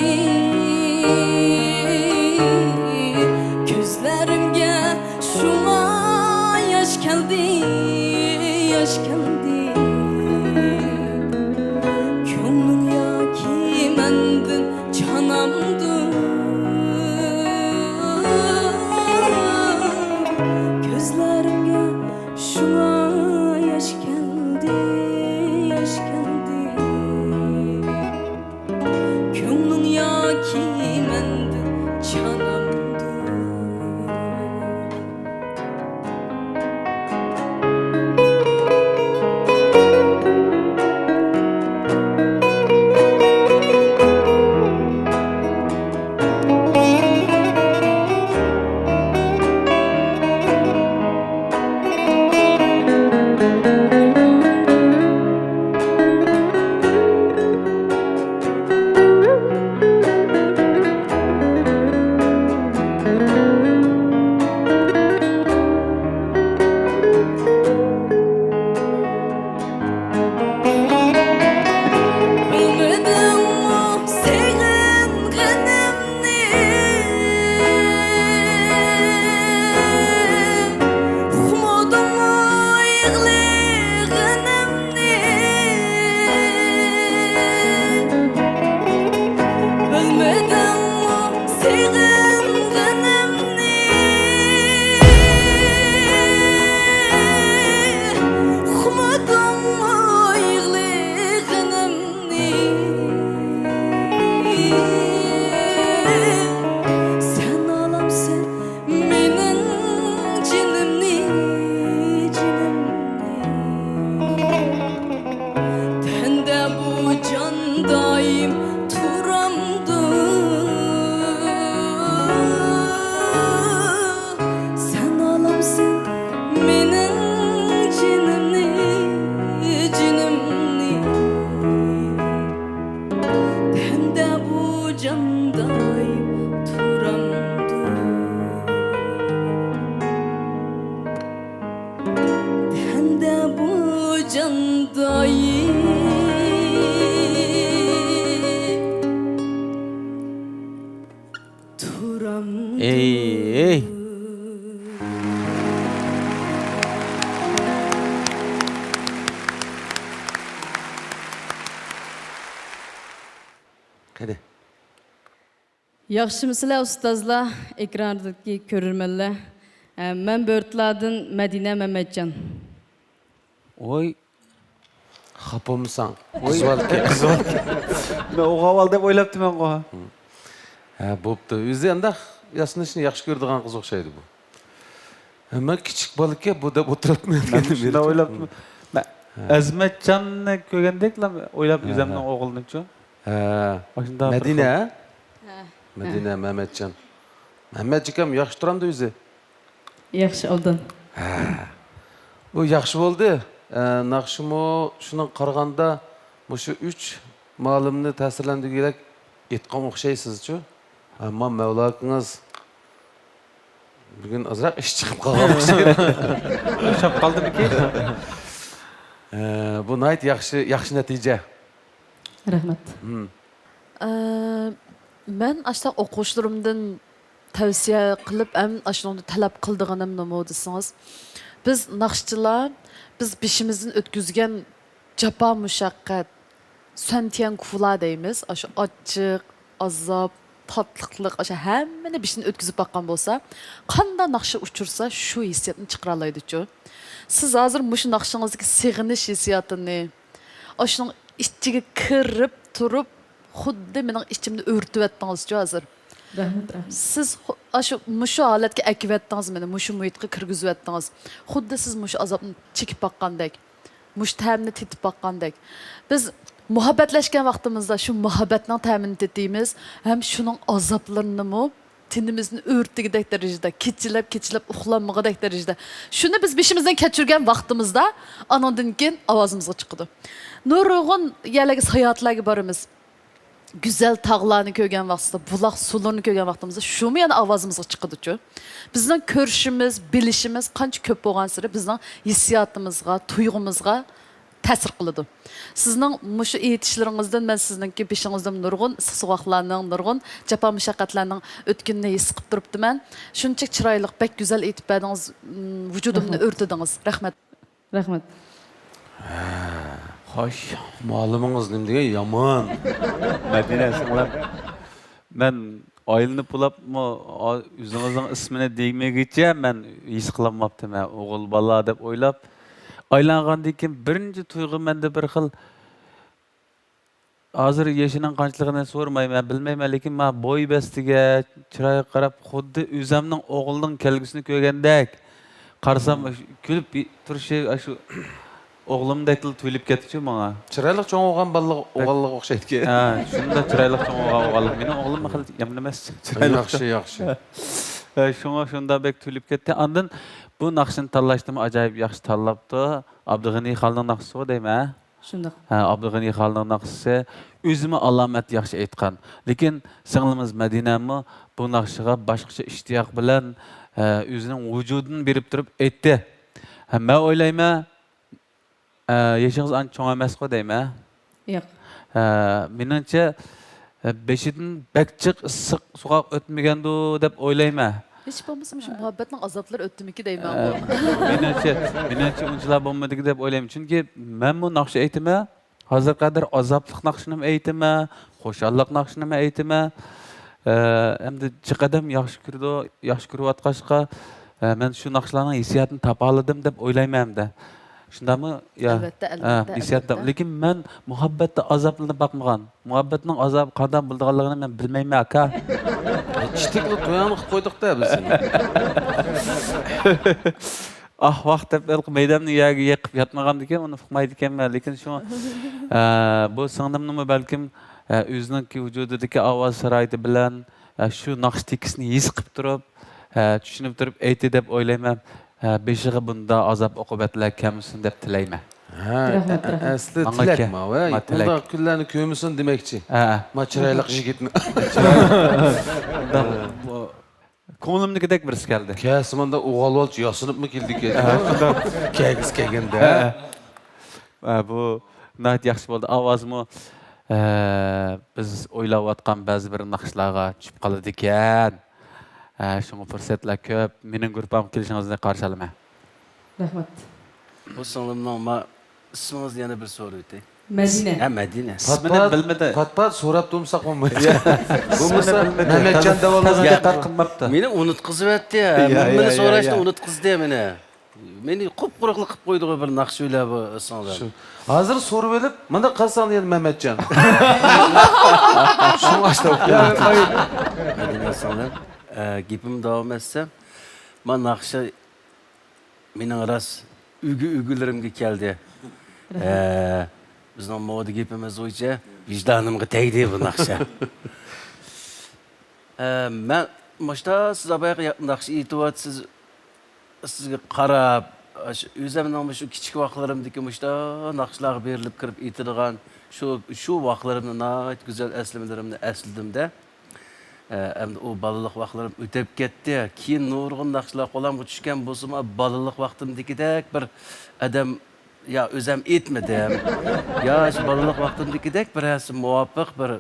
Gözlerimge şuna yaş geldi, yaş geldi. Könglim yoki mendin canamdı. Gözlerimge şuna yaş geldi, yaş geldi. Könglim yoki mendin canamdı. Bilmedim o senin gönlümni. Umadım o yığılığınımni. Bilmedim o senin gönlümni. Umadım o yığılığınımni. Sen alamsın menin cinimni, cinimni. Tende bu candayım turamdı. Sen alamsın menin cinimni, cinimni. Tende bu candayım turamdı. Tende bu candayım turamdı. Ey. Hadi. Yaxşımısılar ustazlar, ekrandaki görürmenler. Ben Börtladın Medine Mehmetcan. Oy. Xapamsan. Qizvalka. Ben o haval deb o'ylabdim men qo'ha. Ha, bo'pti. O'zi endi yashnashni yaxshi ko'radigan qiz o'xshaydi bu. Men kichik bolakay bu deb o'tiribman. Men shunday o'ylabdim. Men Azmatjonni ko'rgandeklar o'ylab o'zimning o'g'ilni-chi. Ha. Medina. Medina Mehmetcan. Mehmet akam yaxshi turamdi o'zi. Yaxshi oldin. Ha. Bu yaxshi bo'ldi. Naqshimo shuni qaraganda shu 3 ma'lumni ta'sirlantirgandek aytgan o'xshaysiz-chi. Ammo Mavlakingiz bugun ozroq ish chiqib qolgan o'xshaydi. O'xshab qoldimiki? Bu nayt yaxshi natija. Rahmat. Men aşta o'quvchilarimdan tavsiya qilib, ashuni talab qildiganim nima desangiz, biz naqshchilar biz beshimizdan o'tkazgan jafo mushaqqat, santiyan kufular deymiz. Shu ochiq, azob, tatliqlik, o'sha hammani beshini o'tkazib baqqan bo'lsa, qanday naqsha uchursa shu hissiyatni chiqara oladi-ku. Siz hozir mushu naqshingizdagi sig'inish hissiyatini, o'shaning ichiga kirib turib, xuddi mening ichimni o'rtiyotdingiz-ku hozir. Rahmat. Siz mushu holatga akivyotdingiz, meni mushu muhitga kirgizyotdingiz. Xuddi siz mushu azobni chekib baqqandek, mushu ta'mni tetib baqqandek. Biz muhabbatlashgan vaqtimizda shu muhabbatning ta'mini tetiymiz, ham shuning azoblarini tinimizni o'rtigidek darajada, kechilab uxlanmag'idek darajada. Shuni biz beshimizdan kechirgan vaqtimizda anondan keyin ovozimizga chiqdi. Nurg'un yerlarga sayohatlarga boramiz. Güzel tağlarını ko'rgan vaqtda, buloq suvlarni ko'rgan vaqtimizda shumi yana ovozimizga chiqdi-ku. Bizning ko'rishimiz, bilishimiz qancha ko'p bo'lgan sari bizning hissiyotimizga, tuyg'umizga ta'sir qiladi. Sizning mushu aytishlaringizdan men sizningki beshingizdan nurg'un issiqsoqlarning, nurg'un jafo mushaqqatlarning o'tkinini his qilib turibdiman. Shunchalik chiroyli, bek go'zal aytib berdingiz, vujudimni o'rtidingiz. Rahmat. Rahmat. Xo'sh, muallimingiz nima degan yomon. Madina singlim. Men oyilni pulabmi o'zingizning ismini degmagicha men his qilolmabdiman. O'g'il bola deb o'ylab aylangandan keyin birinchi tuyg'u menda bir xil hozir yashining qanchaligini so'rmayman, bilmayman, lekin men bo'y bastiga, chiroyga qarab xuddi o'zimning o'g'lining kelgusini ko'rgandek qarasam kulib turishi shu o'g'limdek tuyulib ketdi-ku menga. Chiroyli cho'ng o'g'ilga o'xshaydi. Ha, shunda chiroyli cho'ng o'g'ilga. Mening o'g'lim xil yomon emas. Yaxshi. Shunda bek tuyulib ketdi. Ondan bu naqshni tanlashdimi ajoyib yaxshi tanlabdi. Abdug'ani Xalning naqshisi deyman. Shundoq. Ha, Abdug'ani Xalning naqshisi o'zimi alomat yaxshi aytgan. Lekin singlimiz Madinami bu naqshiga boshqacha ishtiyoq bilan o'zining vujudini berib turib aytdi. Men o'ylayman, yashingiz ancha cho'ng emas-ku deyman. Yo'q. Menimcha beshidan bakchiq issiq so'qoq o'tmagandi deb o'ylayman. Hech bo'lmasa shu muhabbatning azoblari o'tdimiki deyman. Menimcha unchalar bo'lmadiki deb o'ylayman. Chunki men bu naqshni aytaman, hozir qadar azoblik naqshini aytaman, xo'shallik naqshini aytaman. Endi chiqadam yaxshi kirdi, yaxshi ko'rayotqachqa men shu naqshlarning hissiyatini topa oldim deb o'ylayman-da. Shundami? Albatta. Hissiyatda. Lekin men muhabbatda azoblanib baqmagan. Muhabbatning azobi qanday bo'lganligini men bilmayman aka. Ishtiqli to'yani qilib qo'ydik-da biz. Vaqt deb maydamni yagiga yiqib yotmagandan keyin uni uqmaydi ekanman. Lekin shu bu singlimni balkim o'zining vujudidagi ovoz sharoiti bilan shu naqsh tekisni his qilib turib, tushunib turib aytdi deb o'ylayman. Beshiga bunda azob oqibatlar kamsin deb tilayman. Asli tilakma va bunda kunlarni ko'msin demoqchi. Ma chiroyli yigitni. Ko'nglimnikidek birisi keldi. Kasimanda o'g'alvolch yosinibmi keldik. Kegis kelganda. Bu nayt yaxshi bo'ldi. Ovozmi biz o'ylayotgan ba'zi bir naqshlarga tushib qoladi ekan. Şunu fırsatlar köp. Mening gruppam kelishingizni qarshi olaman. Rahmat. Bu singlimning ismingizni yana bir so'raydi. Madina. Ha, Madina. İsmini bilmedi. Pat so'rab turmsak bo'lmaydi. Bo'lmasa Mehmetjon davolazga qarqinmabdi. Meni unutqizib ya. Meni so'rashni unutqizdi meni. Meni qup-quruqlik qilib qo'ydi bir naqsh o'ylab isinglar. Hozir so'rib olib, mana qarasam endi Mehmetjon. Shuni ashta Madina singlim. Gapim davom etsem, men naqshi mening ras ügülerimga keldi. Bizning moda gapimiz bo'yicha vijdonimga tegdi bu naqsha. Men moshta siz abayga naqsh aytyapsiz, sizga qarab, o'zimning shu kichik vaqtlarimdagi moshta naqshlarga berilib kirib aytilgan shu vaqtlarimni nayt go'zal aslimlarimni asladimda. O balaliq vaqtlarim o'tib ketdi. Keyin nurg'un naqshlar qo'limga tushgan bo'lsa, balaliq vaqtimdagidek bir adam ya özüm etmedim. Ya şu balalık vaktimdekidek birisi muvafık bir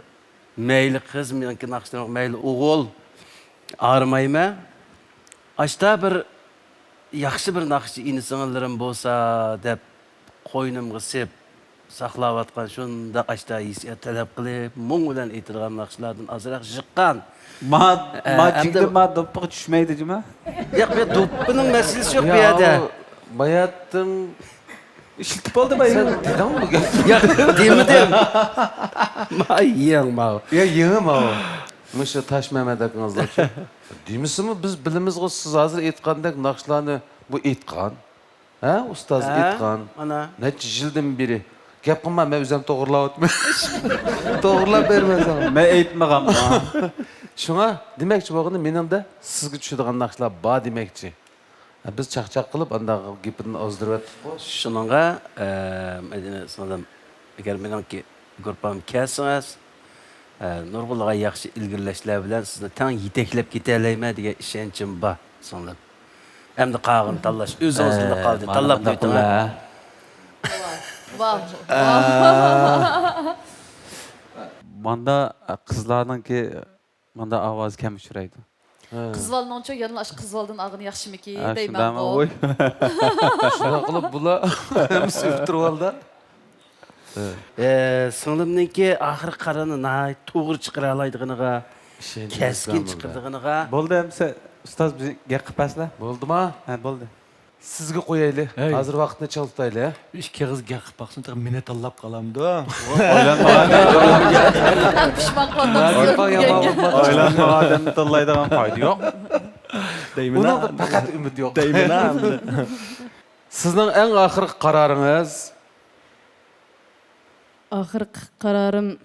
meyli kız, menki nakşıdan meyli oğul ağırmayma. Açta bir yaxşı bir nakşı inisingillerim bolsa dep koynumga sep saklavatkan şunda açta hissiyat talep qilib, mung bilan aytilgan nakşılardan azroq jiqqan. Ma doppuk düşmeydi değil mi? Yo'q, bu doppinin meselesi yo'q bu yerda. Bayatın İşitip oldu mu? sen dedin mi? Ya demedim. Ma yiyin ma. Ya yeni mi o? Mışı Taş Mehmet akınızda ki. Demişsin mi biz bilimizde siz hazır etkandak nakşlarını bu etkan. Ha ustaz etkan. Ana. Neçe jilden biri. Gap qilma, men o'zim to'g'rilab o'tmayman. To'g'rilab bermasam. Men aytmagam. Shunga demakchi bo'lganda meningda sizga tushadigan naqshlar bor demakchi. Biz chaqchaq qilib andaqa gapini ozdirib Şununla Medine sanırım eğer menimki grupam kelsangiz nurg'ulga yaxshi ilgirlashlar bilan sizni tang yetaklab ketalayman degan ishonchim bor sanırım. Endi qag'in tanlash o'z o'zida qoldi. Tanlab qo'yding. Wow. Manda qizlarningki manda ovoz kam uchraydi. Qizvalning-chi, yana shu qizvaldan ag'ini yaxshimiki deyman Shundami? bu. Voy. Shuna qilib bular hamma sevib turib oldi. Singlimningki oxir qarini to'g'ri chiqara oladiganiga, keskin chiqardiganiga. Bo'ldi, hamsa ustoz biz gap qilpaslar. Bo'ldimi? Ha, bo'ldi. Sizga qo'yaylik. Hozir vaqtni chaltaylik. Ikki qiz gap qilib baqsin, meni tanlab qolamda. Pishman qoldim. Oylanma odamni tanlaydigan foyda yo'q. Deyman. Bunda faqat umid yo'q. Deyman. Sizning eng oxirgi qaroringiz Ahırki kararım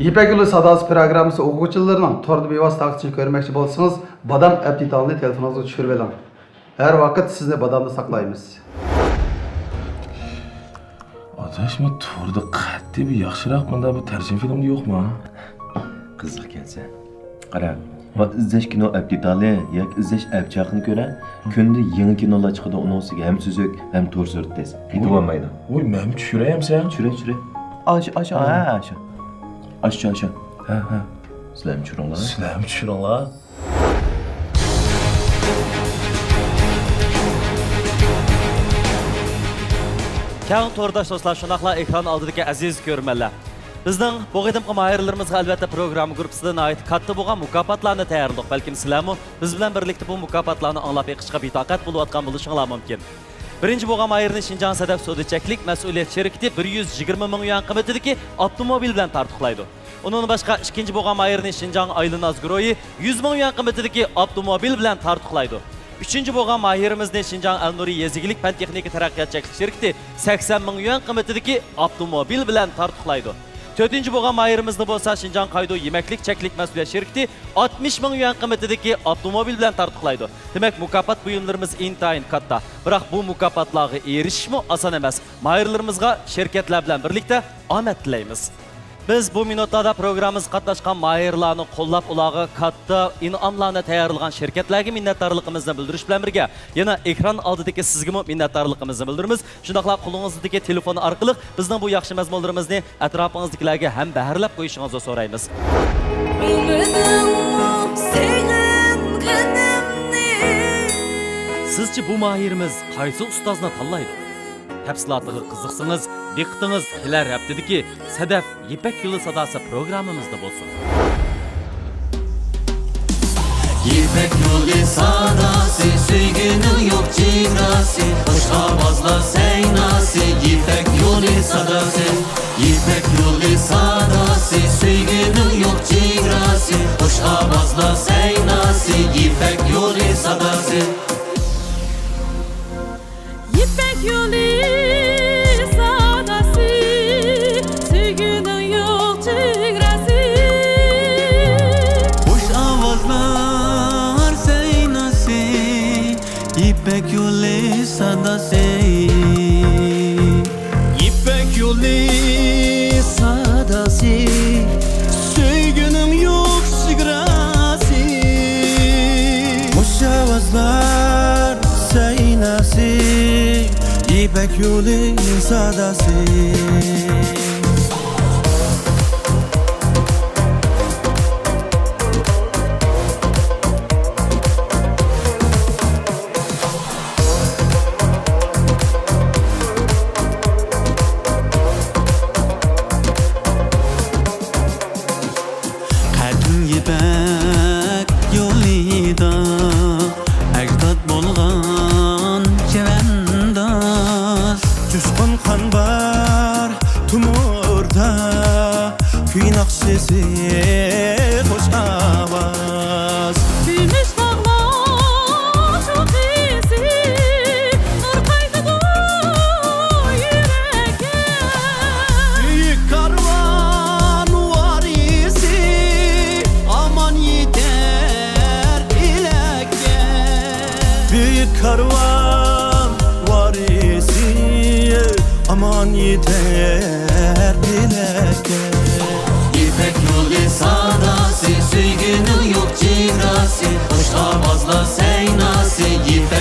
İpek Yolu Sadası programı o'quvchilarning torda bevosita taqchini ko'rmoqchi bo'lsangiz, Badam aptitalni telefoningizga tushirib oling. Har vaqt sizni badamda saqlaymiz. Adashma torda qat'iy bir yaxshiroq menda bu tarjima filmda yo'qmi? Qiziq kelsa. Qara, va izlash kino aptitali yoki izlash apchaqni ko'ra, kunda yangi kinolar chiqadi, uning ustiga ham so'zak, ham to'r so'rtdes. Ketib olmaydi. Voy, men tushirayam sen? Tushira. Aşağı. Ha. Sizlarni tushiringlar. Sizlarni tushiringlar. Kang to'rdosh do'stlar, shunaqla ekran oldidagi aziz ko'rmanlar. Bizning bu qadimgi mahirlarimizga albatta program gruppasidan oid katta bo'lgan mukofotlarni tayyorladik. Balkim sizlarmi biz bilan birlikda bu mukofotlarni anglab yiqishga betoqat bo'lib bo'lishinglar mumkin. Birinchi bo'lgan mahirni Şinjan Sadaf Sodichaklik mas'uliyat sherikti 120 ming yuan qiymatidagi avtomobil bilan tartiblaydi. Onun boshqa ikinci bo'lgan mahirni Şinjan Aylınaz Groyi 100 ming yuan qiymatidagi avtomobil bilan tartiblaydi. Üçüncü bo'lgan mahirimizni Şinjan Elnuri Yeziglik Fan Texnika Taraqqiyotchilik sherikti 80 ming yuan qiymatidagi avtomobil bilan tartiblaydi. Dördüncü bo'lgan mahirimizni bo'lsa Şinjan Qaydo Yemeklik Çeklik mas'uliyat sherikti 60 ming yuan qiymatidagi avtomobil bilan tartiblaydi. Demek mukofot buyumlarimiz intayin katta. Biroq bu mukofotlarga erishishmi oson emas. Mahirlarimizga şirketlar bilan birlikda omad tilaymiz. Biz bu minutlarda programımız qatnaşqan mahirlarni qo'llab ularga katta in'omlarni tayyorlagan shirkatlarga minnatdorligimizni bildirish bilan birga yana ekran oldidagi sizga minnatdorligimizni bildiramiz. Shundaqla qo'lingizdagi telefon orqali bizning bu yaxshi mazmunlarimizni atrofingizdagilarga ham bahrlab qo'yishingizni so'raymiz. Sizchi bu mahirimiz qaysi ustozni tanlaydi? Tafsilotiga qiziqsangiz, diqqatingiz kelar haftadagi Sadaf Ipak Yo'li Sadasi programmamizda bo'lsin. İpek yolu sadası, sevginin yok çiğnası, hoş avazlar seynası. İpek yolu sadası, İpek yolu sadası, sevginin yok çiğnası, hoş avazlar seynası. İpek yolu sadası. İpek yolu sadası, sevginin yok çiğnası, Hoş avazlar seynası, İpek yolu sadası. İpek yolu sadası, sevginin yok sigrası. Hoş İpek yolu sadası Qaddim ipak yo'lida ajdod bo'lgan chavandoz Jushqun qon bor tumurda kuy naqshisi xush ovoz Büyümüş dağlar çok iyisi Nur kaynadı yüreğe Büyük karvan varisi aman yeter ileke Büyük karvan varisi aman yeter ileke İpek yolu sadası, süygünün yok çiğrası Hoş avazla seynası, İpek